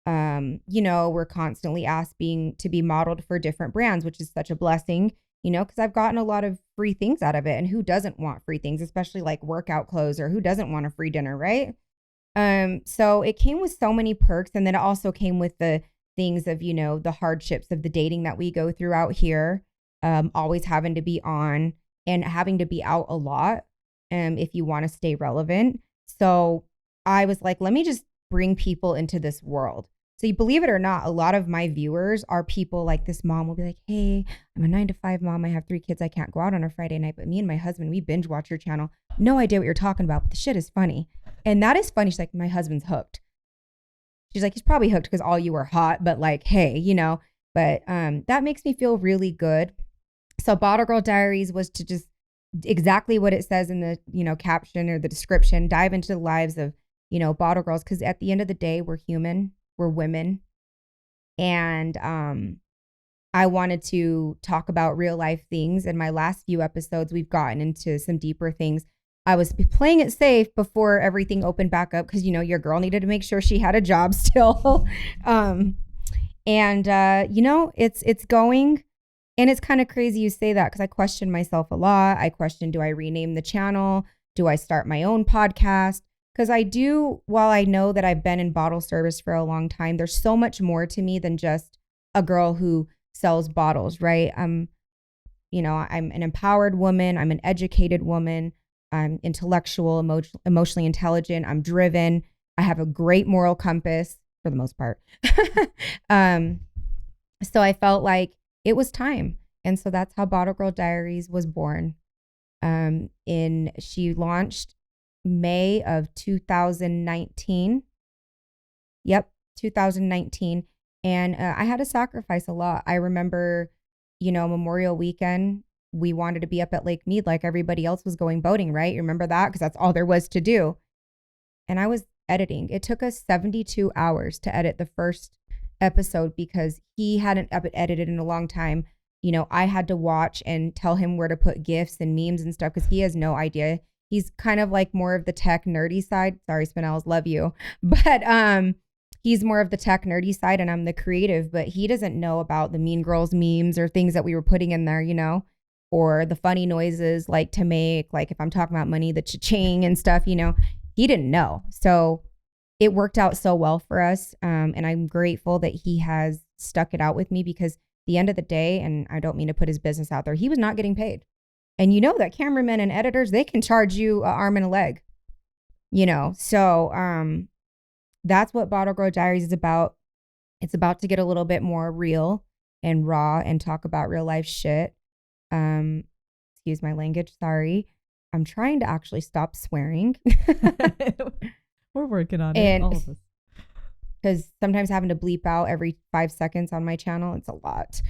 You know, we're constantly asked to be modeled for different brands, which is such a blessing, you know, because I've gotten a lot of free things out of it. And who doesn't want free things, especially like workout clothes, or who doesn't want a free dinner, right? So it came with so many perks. And then it also came with the things of, you know, the hardships of the dating that we go through out here, always having to be on and having to be out a lot if you want to stay relevant. So I was like, let me just bring people into this world. So you believe it or not, a lot of my viewers are people like this mom will be like, hey, I'm a 9-to-5 mom. I have 3 kids. I can't go out on a Friday night, but me and my husband, we binge watch your channel. No idea what you're talking about, but the shit is funny. And that is funny. She's like, my husband's hooked. She's like, he's probably hooked because all you are hot, but like, hey, you know, but that makes me feel really good. So Bottle Girl Diaries was to just exactly what it says in the, you know, caption or the description, dive into the lives of, you know, bottle girls. Cause at the end of the day, we're human, we're women. And I wanted to talk about real life things. In my last few episodes, we've gotten into some deeper things. I was playing it safe before everything opened back up because, you know, your girl needed to make sure she had a job still. You know, it's going. And it's kind of crazy you say that because I question myself a lot. I question, do I rename the channel? Do I start my own podcast? Because I do, while I know that I've been in bottle service for a long time, there's so much more to me than just a girl who sells bottles, right? You know, I'm an empowered woman. I'm an educated woman. I'm intellectual, emotionally intelligent. I'm driven. I have a great moral compass for the most part. So I felt like it was time. And so that's how Bottle Girl Diaries was born. She launched May of 2019. Yep, 2019. And I had to sacrifice a lot. I remember, you know, Memorial weekend, we wanted to be up at Lake Mead like everybody else was going boating, right? You remember that? Because that's all there was to do. And I was editing. It took us 72 hours to edit the first episode because he hadn't edited in a long time. You know, I had to watch and tell him where to put GIFs and memes and stuff because he has no idea. He's kind of like more of the tech nerdy side. Sorry, Spinells, love you. But he's more of the tech nerdy side and I'm the creative, but he doesn't know about the Mean Girls memes or things that we were putting in there, you know, or the funny noises like to make, like if I'm talking about money, the cha-ching and stuff, you know, he didn't know. So it worked out so well for us. And I'm grateful that he has stuck it out with me because at the end of the day, and I don't mean to put his business out there, he was not getting paid. And you know that cameramen and editors, they can charge you an arm and a leg, you know? So that's what Bottle Girl Diaries is about. It's about to get a little bit more real and raw and talk about real life shit. Excuse my language. Sorry. I'm trying to actually stop swearing. We're working on it, all of us. Because sometimes having to bleep out every 5 seconds on my channel, it's a lot.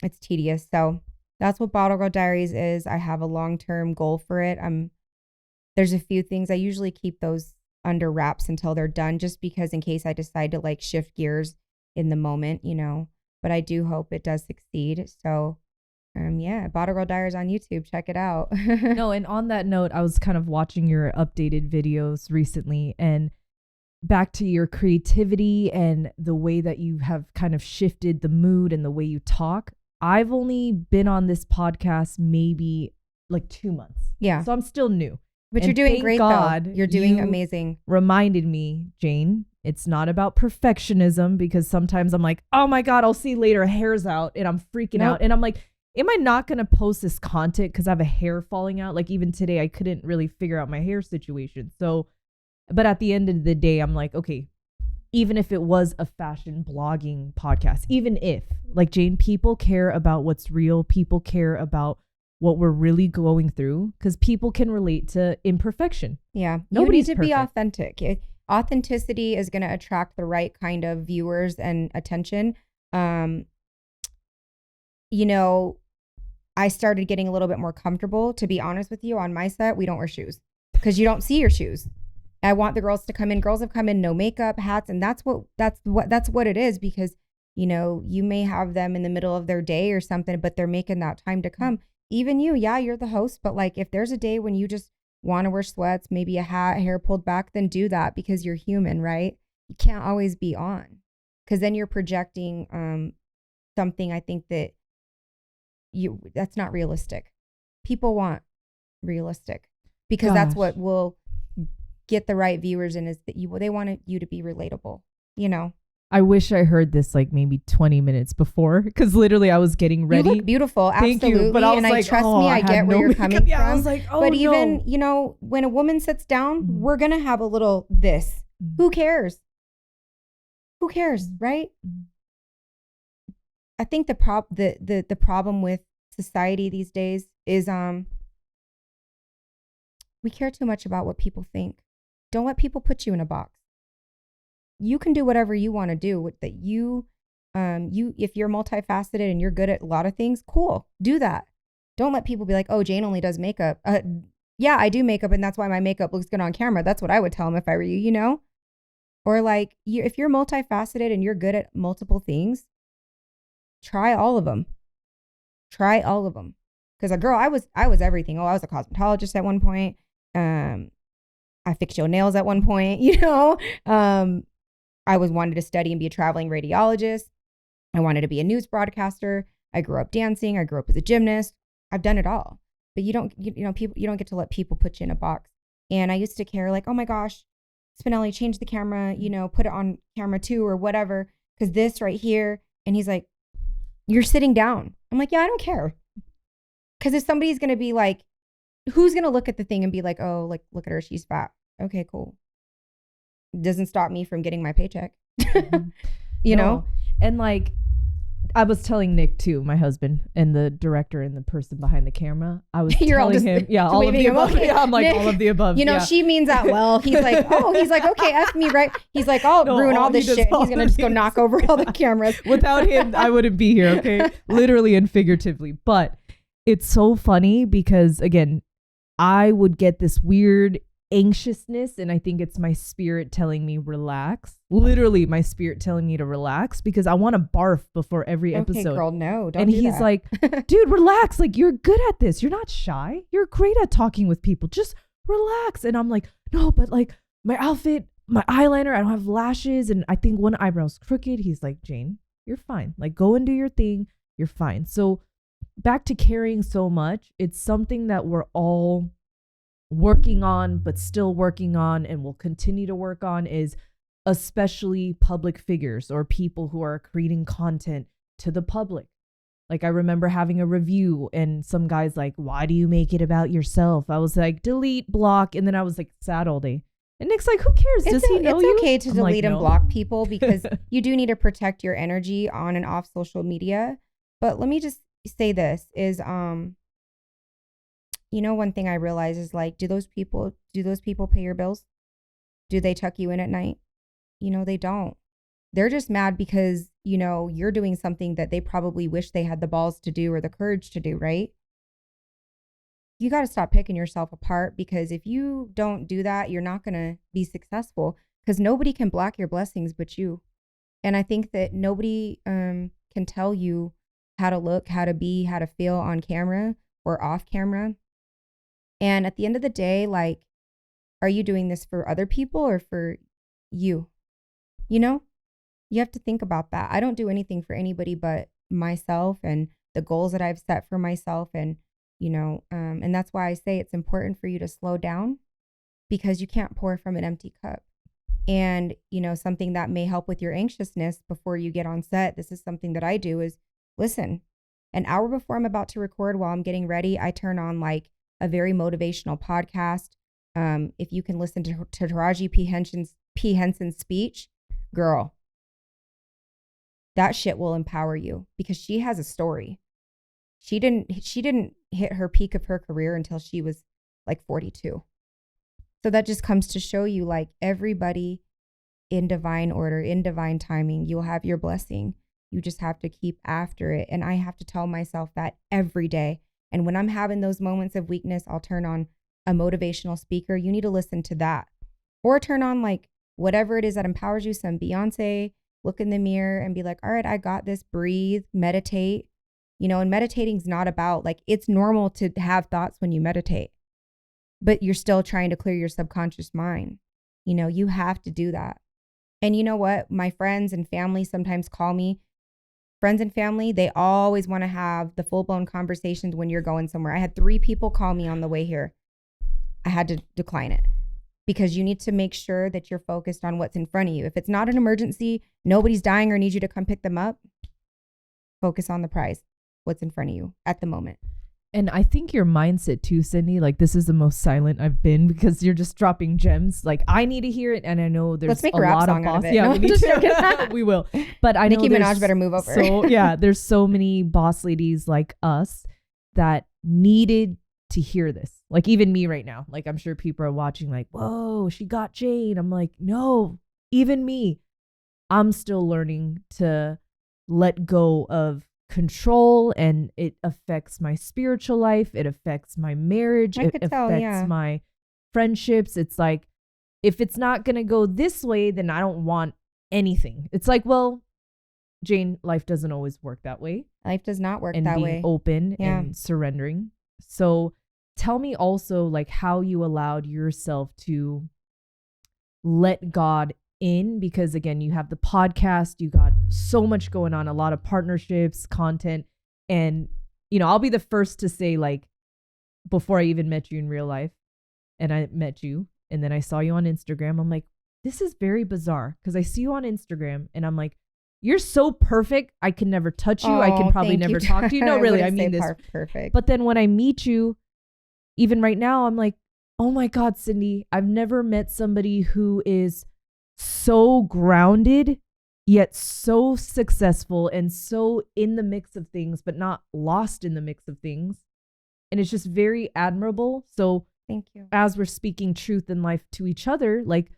It's tedious. So that's what Bottle Girl Diaries is. I have a long-term goal for it. There's a few things. I usually keep those under wraps until they're done, just because in case I decide to like shift gears in the moment, you know, but I do hope it does succeed. So yeah, Bottle Girl Diaries on YouTube. Check it out. No, and on that note, I was kind of watching your updated videos recently and back to your creativity and the way that you have kind of shifted the mood and the way you talk. I've only been on this podcast maybe like 2 months. Yeah. So I'm still new. But you're doing great, God, though. You're doing amazing. Reminded me, Jane, it's not about perfectionism because sometimes I'm like, oh my God, I'll see later, hair's out and I'm freaking out. And I'm like, am I not going to post this content because I have a hair falling out? Like even today, I couldn't really figure out my hair situation. So, but at the end of the day, I'm like, okay, even if it was a fashion blogging podcast, even if, like Jane, people care about what's real. People care about what we're really going through because people can relate to imperfection. Yeah. Nobody's you need to perfect. be authentic. Authenticity is going to attract the right kind of viewers and attention. You know, I started getting a little bit more comfortable, to be honest with you. On my set, we don't wear shoes because you don't see your shoes. I want the girls to come in. Girls have come in, no makeup, hats. And that's what it is because, You know, you may have them in the middle of their day or something, but they're making that time to come. Even you, yeah, you're the host, but like if there's a day when you just want to wear sweats, maybe a hat, hair pulled back, then do that because you're human, right? You can't always be on, because then you're projecting something I think that's not realistic. People want realistic because that's what will get the right viewers in, is that they want you to be relatable, you know? I wish I heard this like maybe 20 minutes before, because literally I was getting ready. You look beautiful, Thank absolutely. You, but I was and like, trust me, I get where you're coming from. I was like, but even, you know, when a woman sits down, we're going to have a little this. Who cares? Who cares, right? I think the problem with society these days is we care too much about what people think. Don't let people put you in a box. You can do whatever you want to do. That you if you're multifaceted and you're good at a lot of things, cool, do that. Don't let people be like, oh, Jane only does makeup. Yeah, I do makeup, and that's why my makeup looks good on camera. That's what I would tell them if I were you, you know? Or like, if you're multifaceted and you're good at multiple things, try all of them. Try all of them. Because a girl, I was everything. Oh, I was a cosmetologist at one point. I fixed your nails at one point, you know? I wanted to study and be a traveling radiologist. I wanted to be a news broadcaster. I grew up dancing. I grew up as a gymnast. I've done it all. But you don't get to let people put you in a box. And I used to care like, oh my gosh, Spinelli, change the camera, you know, put it on camera 2 or whatever, because this right here. And he's like, you're sitting down. I'm like, yeah, I don't care. Because if somebody's going to be like, who's going to look at the thing and be like, oh, like, look at her, she's fat. Okay, cool. Doesn't stop me from getting my paycheck. You know? And like, I was telling Nick too, my husband and the director and the person behind the camera. I was telling him, all of the above. Okay. Yeah, I'm like, Nick, all of the above. You know, she means that well. He's like, okay, F me, right? He's like, I'll ruin all this shit. He's going to just go knock over all the cameras. Without him, I wouldn't be here, okay? Literally and figuratively. But it's so funny because, again, I would get this weird anxiousness, and I think it's my spirit telling me relax. Literally my spirit telling me to relax, because I want to barf before every episode. Okay, girl, no, don't. And do he's that. like, dude, relax. Like, you're good at this. You're not shy. You're great at talking with people. Just relax. And I'm like, no, but like my outfit, my eyeliner, I don't have lashes, and I think one eyebrow's crooked. He's like, Jane, you're fine. Like, go and do your thing. You're fine. So back to caring so much. It's something that we're all working on, but still working on, and will continue to work on, is especially public figures or people who are creating content to the public. Like, I remember having a review and some guy's like, why do you make it about yourself? I was like, delete, block. And then I was like sad all day. And Nick's like, who cares? Does he know you? It's okay to delete and block people, because you do need to protect your energy on and off social media. But let me just say this is, you know, one thing I realize is like, do those people pay your bills? Do they tuck you in at night? You know, they don't. They're just mad because, you know, you're doing something that they probably wish they had the balls to do or the courage to do, right? You got to stop picking yourself apart, because if you don't do that, you're not going to be successful, because nobody can block your blessings but you. And I think that nobody can tell you how to look, how to be, how to feel on camera or off camera. And at the end of the day, like, are you doing this for other people or for you? You know, you have to think about that. I don't do anything for anybody but myself and the goals that I've set for myself. And, you know, and that's why I say it's important for you to slow down, because you can't pour from an empty cup. And, you know, something that may help with your anxiousness before you get on set, this is something that I do, is listen, an hour before I'm about to record, while I'm getting ready, I turn on like a very motivational podcast. If you can listen to Taraji P. Henson's speech, girl, that shit will empower you, because she has a story. She didn't hit her peak of her career until she was like 42. So that just comes to show you, like, everybody in divine order, in divine timing, you'll have your blessing. You just have to keep after it. And I have to tell myself that every day. And when I'm having those moments of weakness, I'll turn on a motivational speaker. You need to listen to that. Or turn on like whatever it is that empowers you, some Beyonce, look in the mirror and be like, all right, I got this, breathe, meditate, and meditating's not about like, it's normal to have thoughts when you meditate, but you're still trying to clear your subconscious mind. You have to do that. And you know what? My friends and family sometimes call me. Friends and family, they always want to have the full-blown conversations when you're going somewhere. I had 3 people call me on the way here. I had to decline it because you need to make sure that you're focused on what's in front of you. If it's not an emergency, nobody's dying or needs you to come pick them up, focus on the prize, what's in front of you at the moment. And I think your mindset too, Cindy, like this is the most silent I've been because you're just dropping gems. Like I need to hear it. And I know there's Let's make a a rap lot song of out of boss. it. Yeah, No, we need to. We will. But I know Nicki Minaj better move over. So yeah, there's so many boss ladies like us that needed to hear this. Like even me right now, like I'm sure people are watching like, whoa, she got Jane. I'm like, no, even me, I'm still learning to let go of control, and it affects my spiritual life. It affects my marriage. It affects my friendships. It's like, if it's not going to go this way, then I don't want anything. It's like, well, Jane, life doesn't always work that way. Life does not work that way. And being open and surrendering. So tell me also like how you allowed yourself to let God in, because again, you have the podcast, you got so much going on, a lot of partnerships, content. And, I'll be the first to say, like, before I even met you in real life and I met you and then I saw you on Instagram, I'm like, this is very bizarre because I see you on Instagram and I'm like, you're so perfect. I can never touch you. I can probably never talk to you. No, really. I mean this. Perfect. But then when I meet you, even right now, I'm like, oh my God, Cindy, I've never met somebody who is so grounded, yet so successful and so in the mix of things, but not lost in the mix of things. And it's just very admirable. So thank you. As we're speaking truth in life to each other, like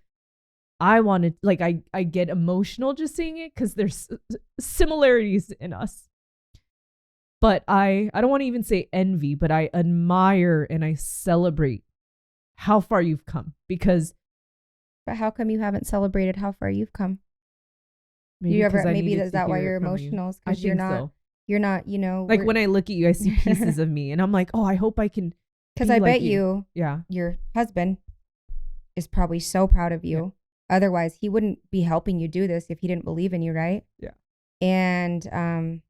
I wanted, like I get emotional just seeing it because there's similarities in us. But I don't want to even say envy, but I admire and I celebrate how far you've come because. But how come you haven't celebrated how far you've come? Maybe is that why you're emotional? Because you're not, like when I look at you, I see pieces of me and I'm like, oh, I hope I can. Because I bet you, your husband is probably so proud of you. Yeah. Otherwise, he wouldn't be helping you do this if he didn't believe in you, right? Yeah. And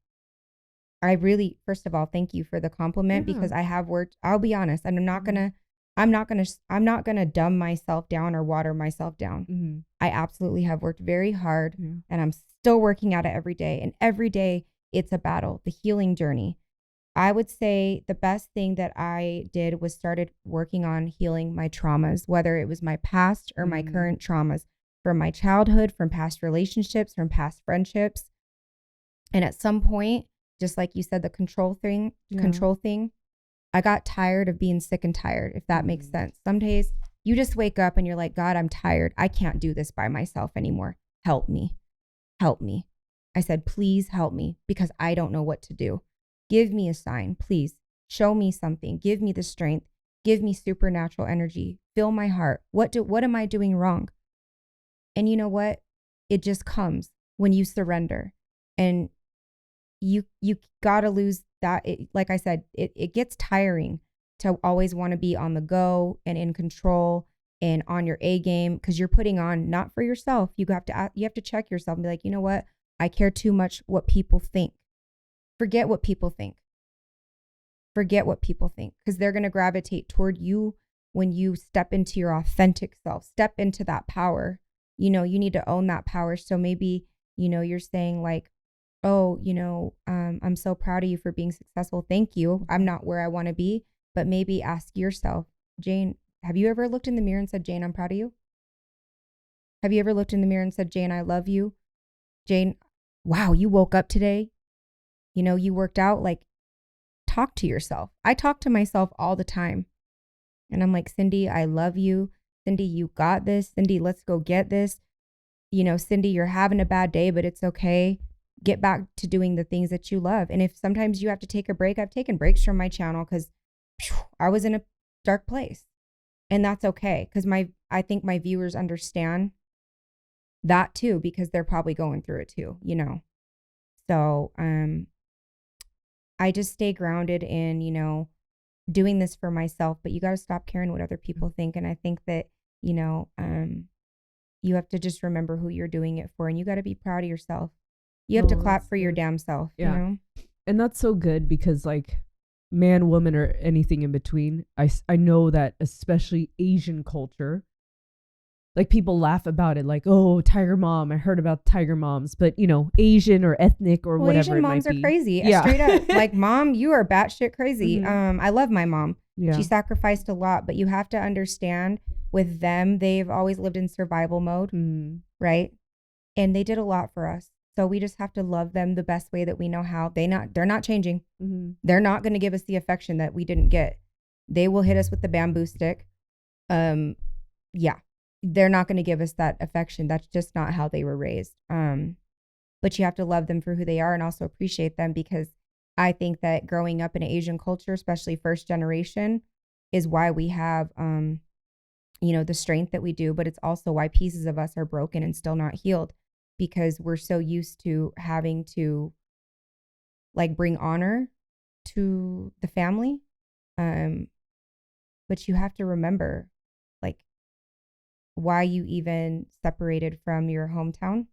I really, first of all, thank you for the compliment because I have worked. I'll be honest, and I'm not gonna dumb myself down or water myself down. Mm-hmm. I absolutely have worked very hard, and I'm still working at it every day. And every day, it's a battle, the healing journey. I would say the best thing that I did was started working on healing my traumas, whether it was my past or my current traumas from my childhood, from past relationships, from past friendships. And at some point, just like you said, the control thing, I got tired of being sick and tired, if that makes sense. Some days you just wake up and you're like, God, I'm tired. I can't do this by myself anymore. Help me. Help me. I said, please help me because I don't know what to do. Give me a sign, please. Show me something. Give me the strength. Give me supernatural energy. Fill my heart. What am I doing wrong? And you know what? It just comes when you surrender. And you got to lose that. Like I said, it gets tiring to always want to be on the go and in control and on your A game because you're putting on not for yourself. You have to check yourself and be like, you know what? I care too much what people think. Forget what people think. Forget what people think because they're going to gravitate toward you when you step into your authentic self, step into that power. You need to own that power. So maybe, you're saying like, oh, I'm so proud of you for being successful. Thank you. I'm not where I want to be, but maybe ask yourself, Jane, have you ever looked in the mirror and said, Jane, I'm proud of you? Have you ever looked in the mirror and said, Jane, I love you? Jane, wow, you woke up today. You worked out. Like, talk to yourself. I talk to myself all the time. And I'm like, Cindy, I love you. Cindy, you got this. Cindy, let's go get this. Cindy, you're having a bad day, but it's okay. Get back to doing the things that you love. And if sometimes you have to take a break, I've taken breaks from my channel because I was in a dark place. And that's okay. Because I think my viewers understand that too, because they're probably going through it too, So, I just stay grounded in, doing this for myself, but you got to stop caring what other people think. And I think that, you know, you have to just remember who you're doing it for, and you got to be proud of yourself. You have to clap for your damn self, Yeah. And that's so good because like man, woman, or anything in between, I know that especially Asian culture, like people laugh about it like, oh, tiger mom, I heard about tiger moms, but Asian or ethnic or whatever Asian it moms might are be. crazy. Yeah. Straight up. Like, mom, you are batshit crazy. Mhm. I love my mom. Yeah. She sacrificed a lot, but you have to understand with them, they've always lived in survival mode, right? And they did a lot for us. So we just have to love them the best way that we know how. They're not changing. They're not going to give us the affection that we didn't get. They will hit us with the bamboo stick. Yeah. They're not going to give us that affection. That's just not how they were raised. But you have to love them for who they are and also appreciate them, because I think that growing up in Asian culture, especially first generation, is why we have the strength that we do, but it's also why pieces of us are broken and still not healed, because we're so used to having to like bring honor to the family. But you have to remember like why you even separated from your hometown,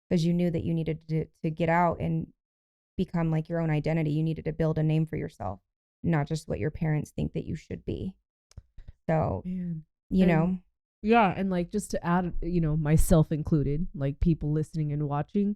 because you knew that you needed to get out and become like your own identity. You needed to build a name for yourself, not just what your parents think that you should be. So, Man. Yeah, and like just to add, myself included, like people listening and watching,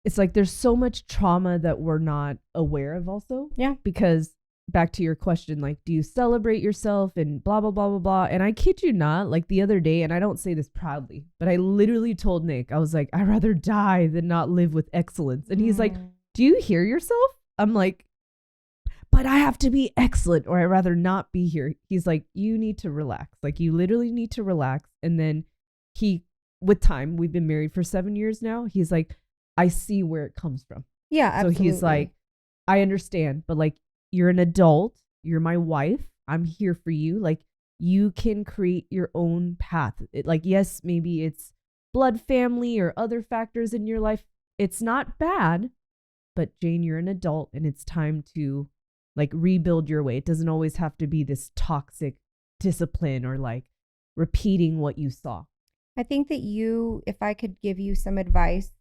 it's like there's so much trauma that we're not aware of also. Yeah. Because back to your question, like, do you celebrate yourself and blah, blah, blah, blah, blah. And I kid you not, like the other day, and I don't say this proudly, but I literally told Nick, I was like, I'd rather die than not live with excellence. And he's like, do you hear yourself? I'm like, but I have to be excellent or I'd rather not be here. He's like, you need to relax. Like, you literally need to relax. And then with time, we've been married for 7 years now. He's like, I see where it comes from. Yeah, absolutely. So he's like, I understand, but like, you're an adult. You're my wife. I'm here for you. Like, you can create your own path. Yes, maybe it's blood family or other factors in your life. It's not bad, but Jane, you're an adult and it's time to like rebuild your way. It doesn't always have to be this toxic discipline or like repeating what you saw. I think that if I could give you some advice,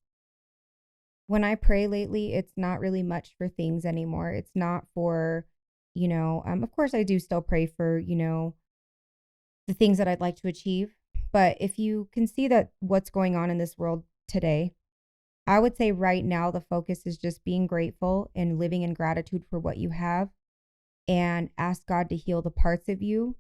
when I pray lately, it's not really much for things anymore. It's not for, of course I do still pray for, the things that I'd like to achieve. But if you can see that what's going on in this world today, I would say right now the focus is just being grateful and living in gratitude for what you have, and ask God to heal the parts of you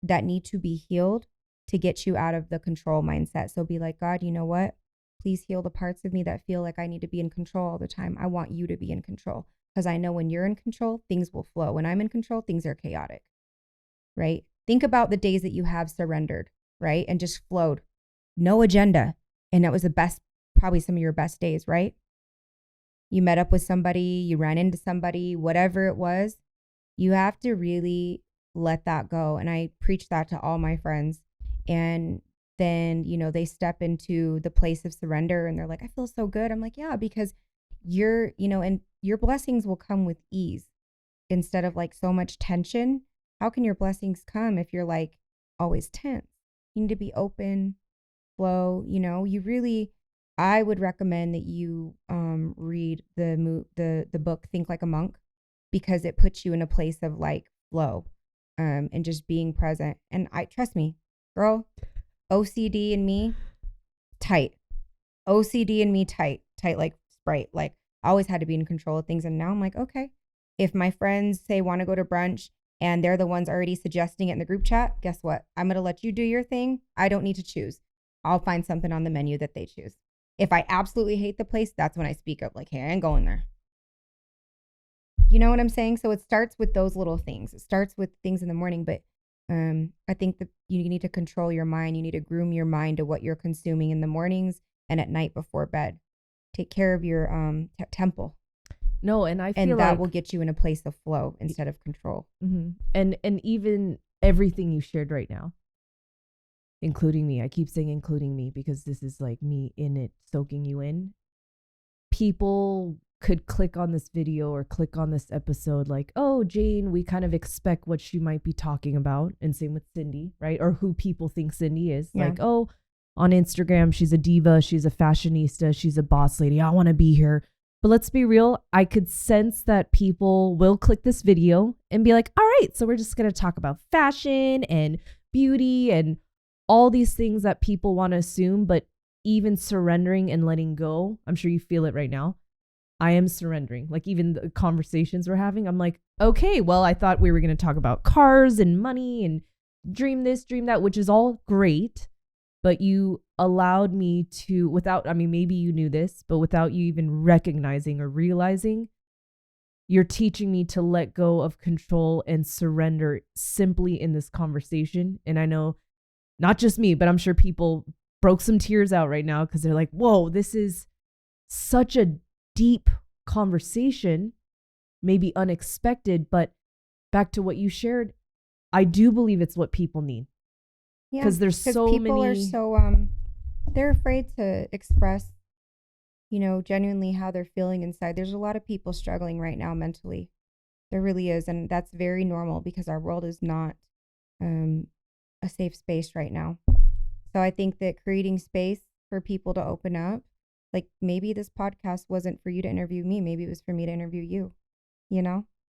that need to be healed to get you out of the control mindset. So be like, God, you know what? Please heal the parts of me that feel like I need to be in control all the time. I want you to be in control, because I know when you're in control, things will flow. When I'm in control, things are chaotic, right? Think about the days that you have surrendered, right? And just flowed. No agenda. And that was probably some of your best days, right? You met up with somebody, you ran into somebody, whatever it was. You have to really let that go. And I preach that to all my friends. And then, they step into the place of surrender and they're like, I feel so good. I'm like, yeah, because and your blessings will come with ease instead of like so much tension. How can your blessings come if you're like always tense? You need to be open, flow, I would recommend that you read the book Think Like a Monk, because it puts you in a place of like flow and just being present. And trust me, girl, OCD and me tight. OCD and me tight like Sprite. Like, I always had to be in control of things. And now I'm like, okay, if my friends say want to go to brunch and they're the ones already suggesting it in the group chat, guess what? I'm going to let you do your thing. I don't need to choose. I'll find something on the menu that they choose. If I absolutely hate the place, that's when I speak up like, hey, I ain't going there. You know what I'm saying? So it starts with those little things. It starts with things in the morning, but I think that you need to control your mind. You need to groom your mind to what you're consuming in the mornings and at night before bed. Take care of your temple. No, and I feel that will get you in a place of flow instead of control. Mm-hmm. And even everything you shared right now, including me. I keep saying including me because this is like me in it, soaking you in. People could click on this video or click on this episode like, oh, Jane, we kind of expect what she might be talking about. And same with Cindy, right? Or who people think Cindy is. Yeah. Like, oh, on Instagram, she's a diva, she's a fashionista, she's a boss lady. I want to be here. But let's be real, I could sense that people will click this video and be like, all right, so we're just going to talk about fashion and beauty and all these things that people want to assume, but even surrendering and letting go. I'm sure you feel it right now. I am surrendering. Like even the conversations we're having, I'm like, okay, well, I thought we were going to talk about cars and money and dream this, dream that, which is all great. But you allowed me to, without, I mean, maybe you knew this, but without you even recognizing or realizing, you're teaching me to let go of control and surrender simply in this conversation. And I know not just me, but I'm sure people broke some tears out right now because they're like, whoa, this is such a deep conversation, maybe unexpected, but back to what you shared, I do believe it's what people need. Because there's so many people are so they're afraid to express, genuinely how they're feeling inside. There's a lot of people struggling right now mentally. There really is, and that's very normal because our world is not a safe space right now. So I think that creating space for people to open up, like maybe this podcast wasn't for you to interview me, maybe it was for me to interview you,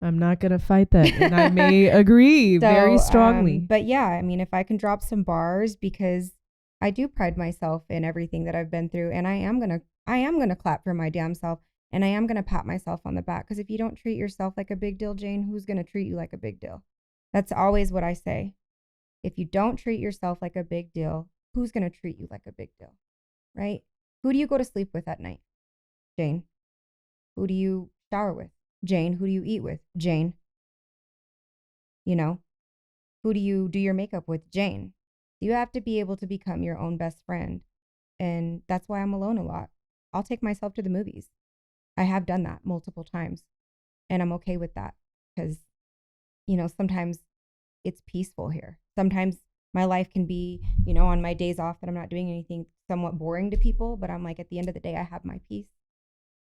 I'm not going to fight that. And I may agree very strongly. But yeah, I mean, if I can drop some bars, because I do pride myself in everything that I've been through, and I am going to clap for my damn self, and I am going to pat myself on the back, because if you don't treat yourself like a big deal, Jane, who's going to treat you like a big deal? That's always what I say. If you don't treat yourself like a big deal, who's going to treat you like a big deal? Right? Who do you go to sleep with at night? Jane. Who do you shower with? Jane. Who do you eat with? Jane. Who do you do your makeup with? Jane. You have to be able to become your own best friend. And that's why I'm alone a lot. I'll take myself to the movies. I have done that multiple times. And I'm okay with that because, sometimes it's peaceful here. Sometimes my life can be, on my days off that I'm not doing anything somewhat boring to people, but I'm like, at the end of the day, I have my peace.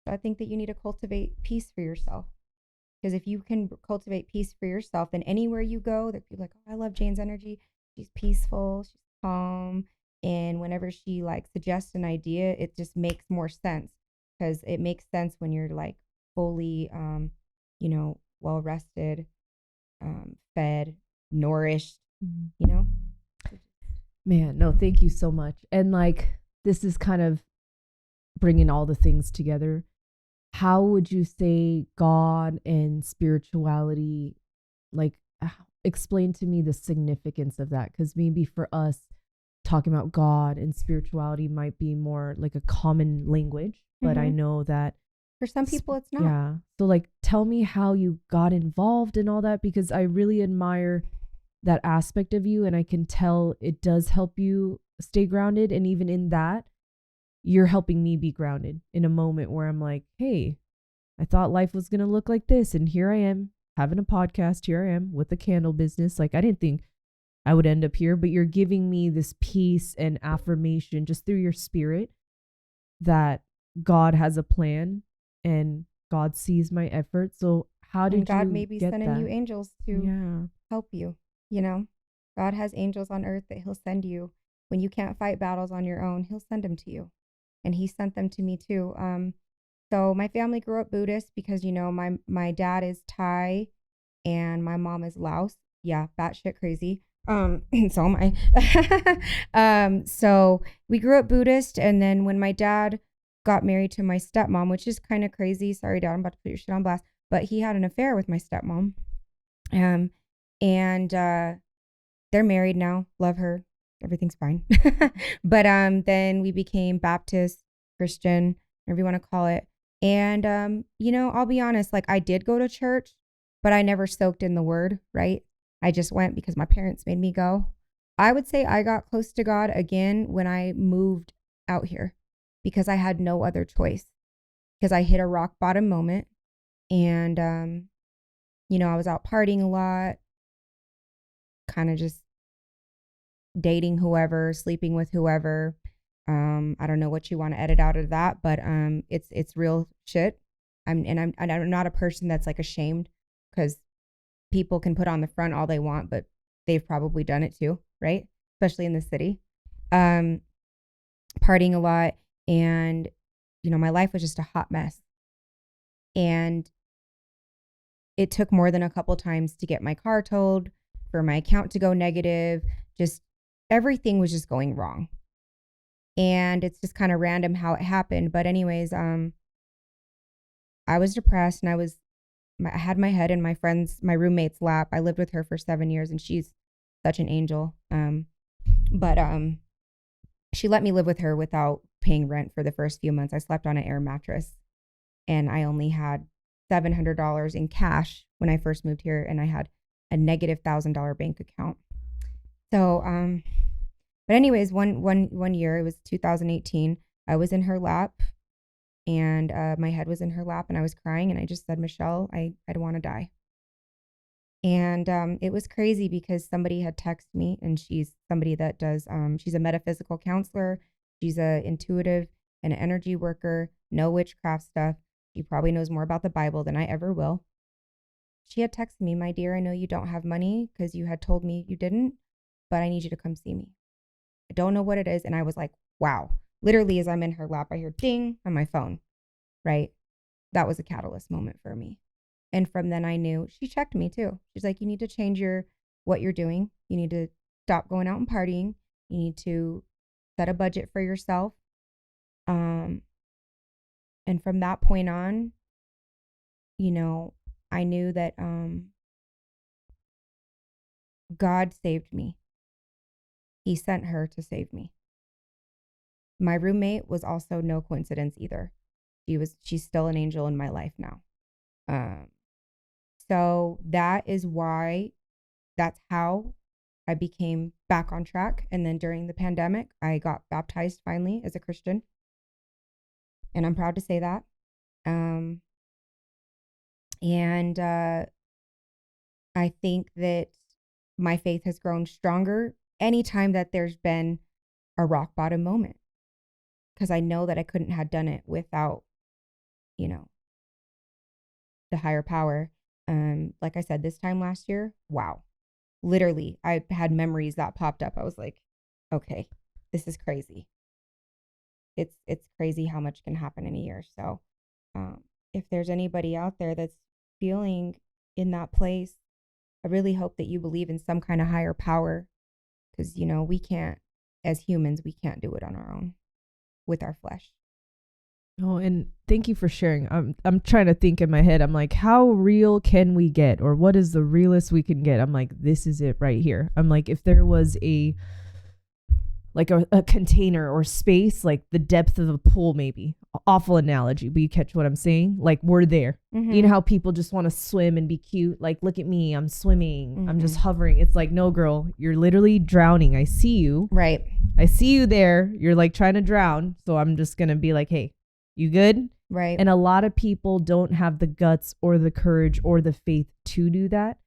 So I think that you need to cultivate peace for yourself. Because if you can cultivate peace for yourself, then anywhere you go, that people are like, oh, I love Jane's energy. She's peaceful, she's calm. And whenever she suggests an idea, it just makes more sense. Because it makes sense when you're fully, well rested, fed, nourished, Man, no, thank you so much. And this is kind of bringing all the things together. How would you say God and spirituality, explain to me the significance of that? Because maybe for us, talking about God and spirituality might be more like a common language, but I know that for some people it's not. Yeah. So tell me how you got involved in all that, because I really admire that aspect of you, and I can tell it does help you stay grounded. And even in that, you're helping me be grounded in a moment where I'm like, hey, I thought life was going to look like this. And here I am having a podcast. Here I am with a candle business. I didn't think I would end up here, but you're giving me this peace and affirmation just through your spirit that God has a plan and God sees my effort. So how did God you maybe get sending that? you angels to help you, God has angels on earth that he'll send you when you can't fight battles on your own. He'll send them to you. And he sent them to me too. So my family grew up Buddhist because, my dad is Thai and my mom is Laos. Yeah, batshit crazy. So am I. So we grew up Buddhist. And then when my dad got married to my stepmom, which is kind of crazy. Sorry, Dad, I'm about to put your shit on blast. But he had an affair with my stepmom. And they're married now. Love her. Everything's fine. But then we became Baptist, Christian, whatever you want to call it. And I'll be honest, I did go to church, but I never soaked in the word, right? I just went because my parents made me go. I would say I got close to God again when I moved out here because I had no other choice, because I hit a rock bottom moment. And I was out partying a lot, kind of just dating whoever, sleeping with whoever. I don't know what you want to edit out of that, but it's real shit. I'm not a person that's like ashamed, because people can put on the front all they want, but they've probably done it too, right? Especially in the city. Partying a lot, and my life was just a hot mess. And it took more than a couple times to get my car towed, for my account to go negative. Just everything was just going wrong. And it's just kind of random how it happened. But anyways, I was depressed, and I had my head in my roommate's lap. I lived with her for 7 years, and she's such an angel. But she let me live with her without paying rent for the first few months. I slept on an air mattress, and I only had $700 in cash when I first moved here, and I had a negative $1,000 bank account. So, but anyways, one year, it was 2018, I was in her lap, and my head was in her lap, and I was crying, and I just said, Michelle, I'd want to die. And it was crazy, because somebody had texted me, and she's somebody that does, she's a metaphysical counselor. She's a intuitive and an energy worker, no witchcraft stuff. She probably knows more about the Bible than I ever will. She had texted me, my dear, I know you don't have money because you had told me you didn't, but I need you to come see me. I don't know what it is. And I was like, wow. Literally, as I'm in her lap, I hear ding on my phone, right? That was a catalyst moment for me. And from then I knew. She checked me too. She's like, you need to change what you're doing. You need to stop going out and partying. You need to set a budget for yourself. And from that point on, I knew that God saved me. He sent her to save me. My roommate was also no coincidence either. She's still an angel in my life now. So that's how I became back on track. And then during the pandemic, I got baptized finally as a Christian. And I'm proud to say that. And I think that my faith has grown stronger anytime that there's been a rock bottom moment, because I know that I couldn't have done it without, the higher power. Like I said, this time last year, wow, literally, I had memories that popped up. I was like, okay, this is crazy. It's crazy how much can happen in a year. So, if there's anybody out there that's feeling in that place, I really hope that you believe in some kind of higher power, because, we can't, as humans, we can't do it on our own with our flesh. Oh, and thank you for sharing. I'm trying to think in my head. I'm like, how real can we get, or what is the realest we can get? I'm like, this is it right here. I'm like, if there was a container or space, like the depth of a pool, maybe. Awful analogy, but you catch what I'm saying? Like, we're there. Mm-hmm. You know how people just want to swim and be cute? Like, look at me, I'm swimming. Mm-hmm. I'm just hovering. It's like, no, girl, you're literally drowning. I see you. Right. I see you there. You're like trying to drown. So I'm just going to be like, hey, you good? Right. And a lot of people don't have the guts or the courage or the faith to do that.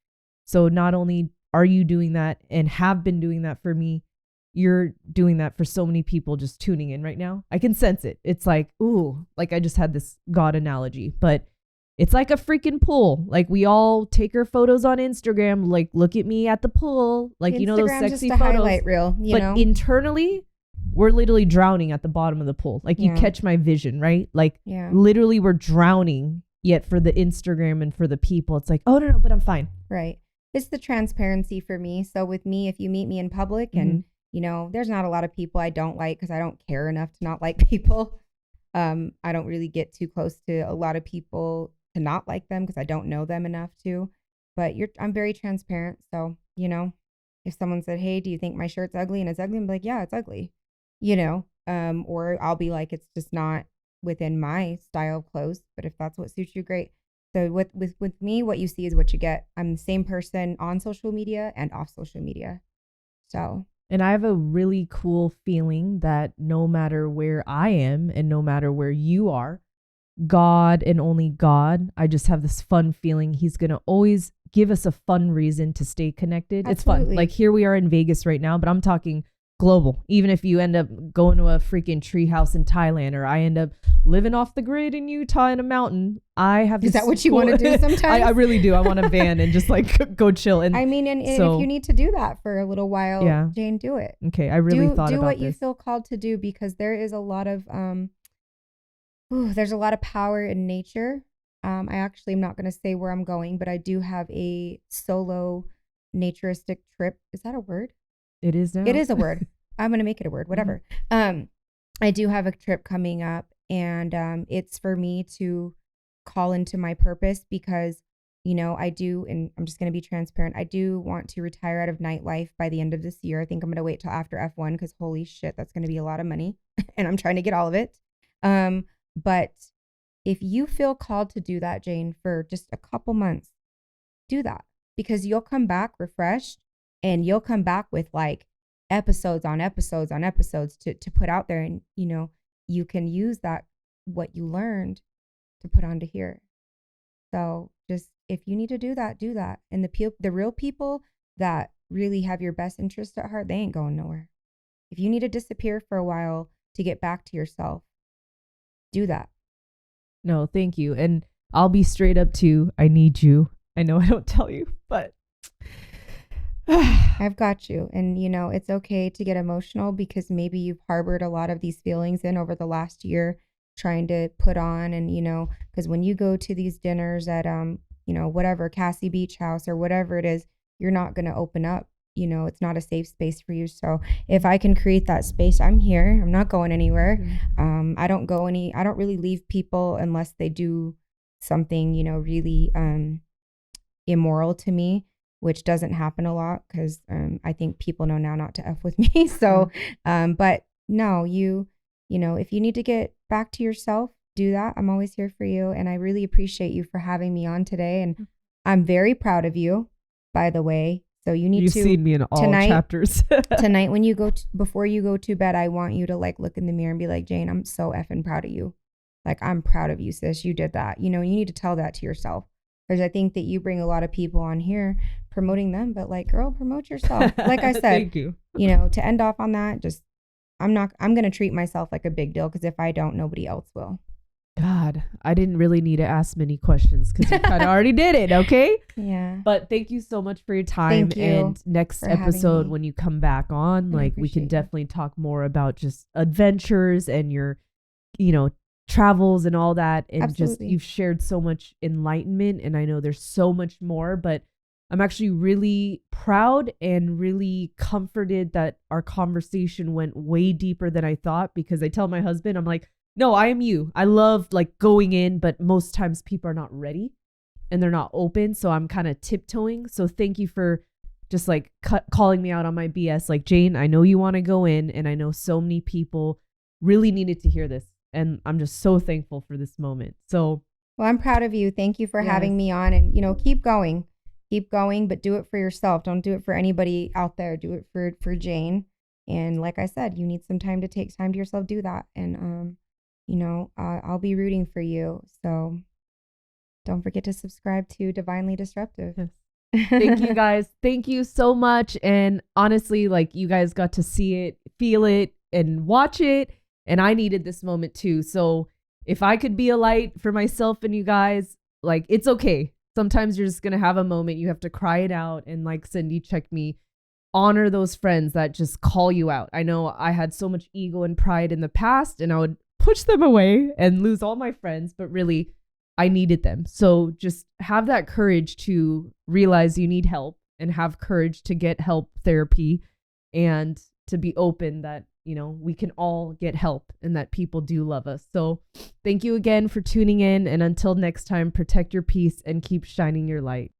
So not only are you doing that and have been doing that for me, you're doing that for so many people just tuning in right now. I can sense it. It's like, ooh, like I just had this God analogy, but it's like a freaking pool. Like, we all take our photos on Instagram. Like, look at me at the pool. Like, Instagram's those sexy just a photos. highlight reel, but internally, we're literally drowning at the bottom of the pool. Like, you catch my vision, right? Like, literally we're drowning, yet for the Instagram and for the people, it's like, oh, no, but I'm fine. Right. It's the transparency for me. So with me, if you meet me in public and, there's not a lot of people I don't like, because I don't care enough to not like people. I don't really get too close to a lot of people to not like them, because I don't know them enough to. But I'm very transparent. So, if someone said, hey, do you think my shirt's ugly? And it's ugly, I'm like, yeah, it's ugly. Or I'll be like, it's just not within my style of clothes, but if that's what suits you, great. So with me, what you see is what you get. I'm the same person on social media and off social media. So. And I have a really cool feeling that no matter where I am and no matter where you are, God and only God, I just have this fun feeling He's going to always give us a fun reason to stay connected. Absolutely. It's fun. Like here we are in Vegas right now, but I'm talking global. Even if you end up going to a freaking treehouse in Thailand, or I end up living off the grid in Utah in a mountain, I have Is that what you want to do sometimes? I really do. I want a van and just like go chill. And I mean, and so, if you need to do that for a little while, yeah. Jane, do it. Okay, I really thought do about what this. you feel called to do, because there is a lot of there's a lot of power in nature. I actually am not going to say where I'm going, but I do have a solo naturistic trip. Is that a word? It is now. It is a word. I'm going to make it a word, whatever. I do have a trip coming up, and it's for me to call into my purpose, because, you know, I do, and I'm just going to be transparent, I do want to retire out of nightlife by the end of this year. I think I'm going to wait till after F1, because holy shit, that's going to be a lot of money, and I'm trying to get all of it. But if you feel called to do that, Jane, for just a couple months, do that, because you'll come back refreshed, and you'll come back with like episodes on episodes on episodes to put out there. And, you know, you can use that, what you learned, to put onto here. So just, if you need to do that, do that. And the real people that really have your best interest at heart, they ain't going nowhere. If you need to disappear for a while to get back to yourself, do that. No, thank you. And I'll be straight up too. I need you. I know I don't tell you, but I've got you. And, you know, it's okay to get emotional, because maybe you've harbored a lot of these feelings in over the last year, trying to put on. And, you know, because when you go to these dinners at, you know, whatever, Cassie Beach House or whatever it is, you're not going to open up. You know, it's not a safe space for you. So if I can create that space, I'm here. I'm not going anywhere. I don't really leave people unless they do something, you know, really immoral to me, which doesn't happen a lot, because I think people know now not to F with me. So, but no, you know, if you need to get back to yourself, do that. I'm always here for you. And I really appreciate you for having me on today. And I'm very proud of you, by the way. So you've seen me in all chapters. Tonight, when you before you go to bed, I want you to like look in the mirror and be like, Jane, I'm so effing proud of you. Like, I'm proud of you, sis. You did that. You know, you need to tell that to yourself, because I think that you bring a lot of people on here promoting them, but like, girl, promote yourself. Like I said, thank you. You know, to end off on that, just, I'm going to treat myself like a big deal, because if I don't, nobody else will. God, I didn't really need to ask many questions, because you kind of already did it. Okay. Yeah. But thank you so much for your time. Thank you and next episode, when you come back on, like, we can definitely talk more about just adventures and your, you know, travels and all that. And Absolutely. Just, you've shared so much enlightenment, and I know there's so much more, but I'm actually really proud and really comforted that our conversation went way deeper than I thought, because I tell my husband, I'm like, no, I am you. I love like going in, but most times people are not ready and they're not open. So I'm kind of tiptoeing. So thank you for just like calling me out on my BS. Like, Jane, I know you want to go in, and I know so many people really needed to hear this. And I'm just so thankful for this moment. So, well, I'm proud of you. Thank you for having me on, and, you know, keep going, but do it for yourself. Don't do it for anybody out there. Do it for Jane. And like I said, you need some time to take time to yourself. Do that. And, you know, I'll be rooting for you. So don't forget to subscribe to Divinely Disruptive. Yes. Thank you guys. Thank you so much. And honestly, like, you guys got to see it, feel it, and watch it. And I needed this moment too. So if I could be a light for myself and you guys, like, it's okay. Sometimes you're just going to have a moment. You have to cry it out. And like Cindy checked me, honor those friends that just call you out. I know I had so much ego and pride in the past, and I would push them away and lose all my friends, but really I needed them. So just have that courage to realize you need help, and have courage to get help, therapy, and to be open that, you know, we can all get help and that people do love us. So thank you again for tuning in. And until next time, protect your peace and keep shining your light.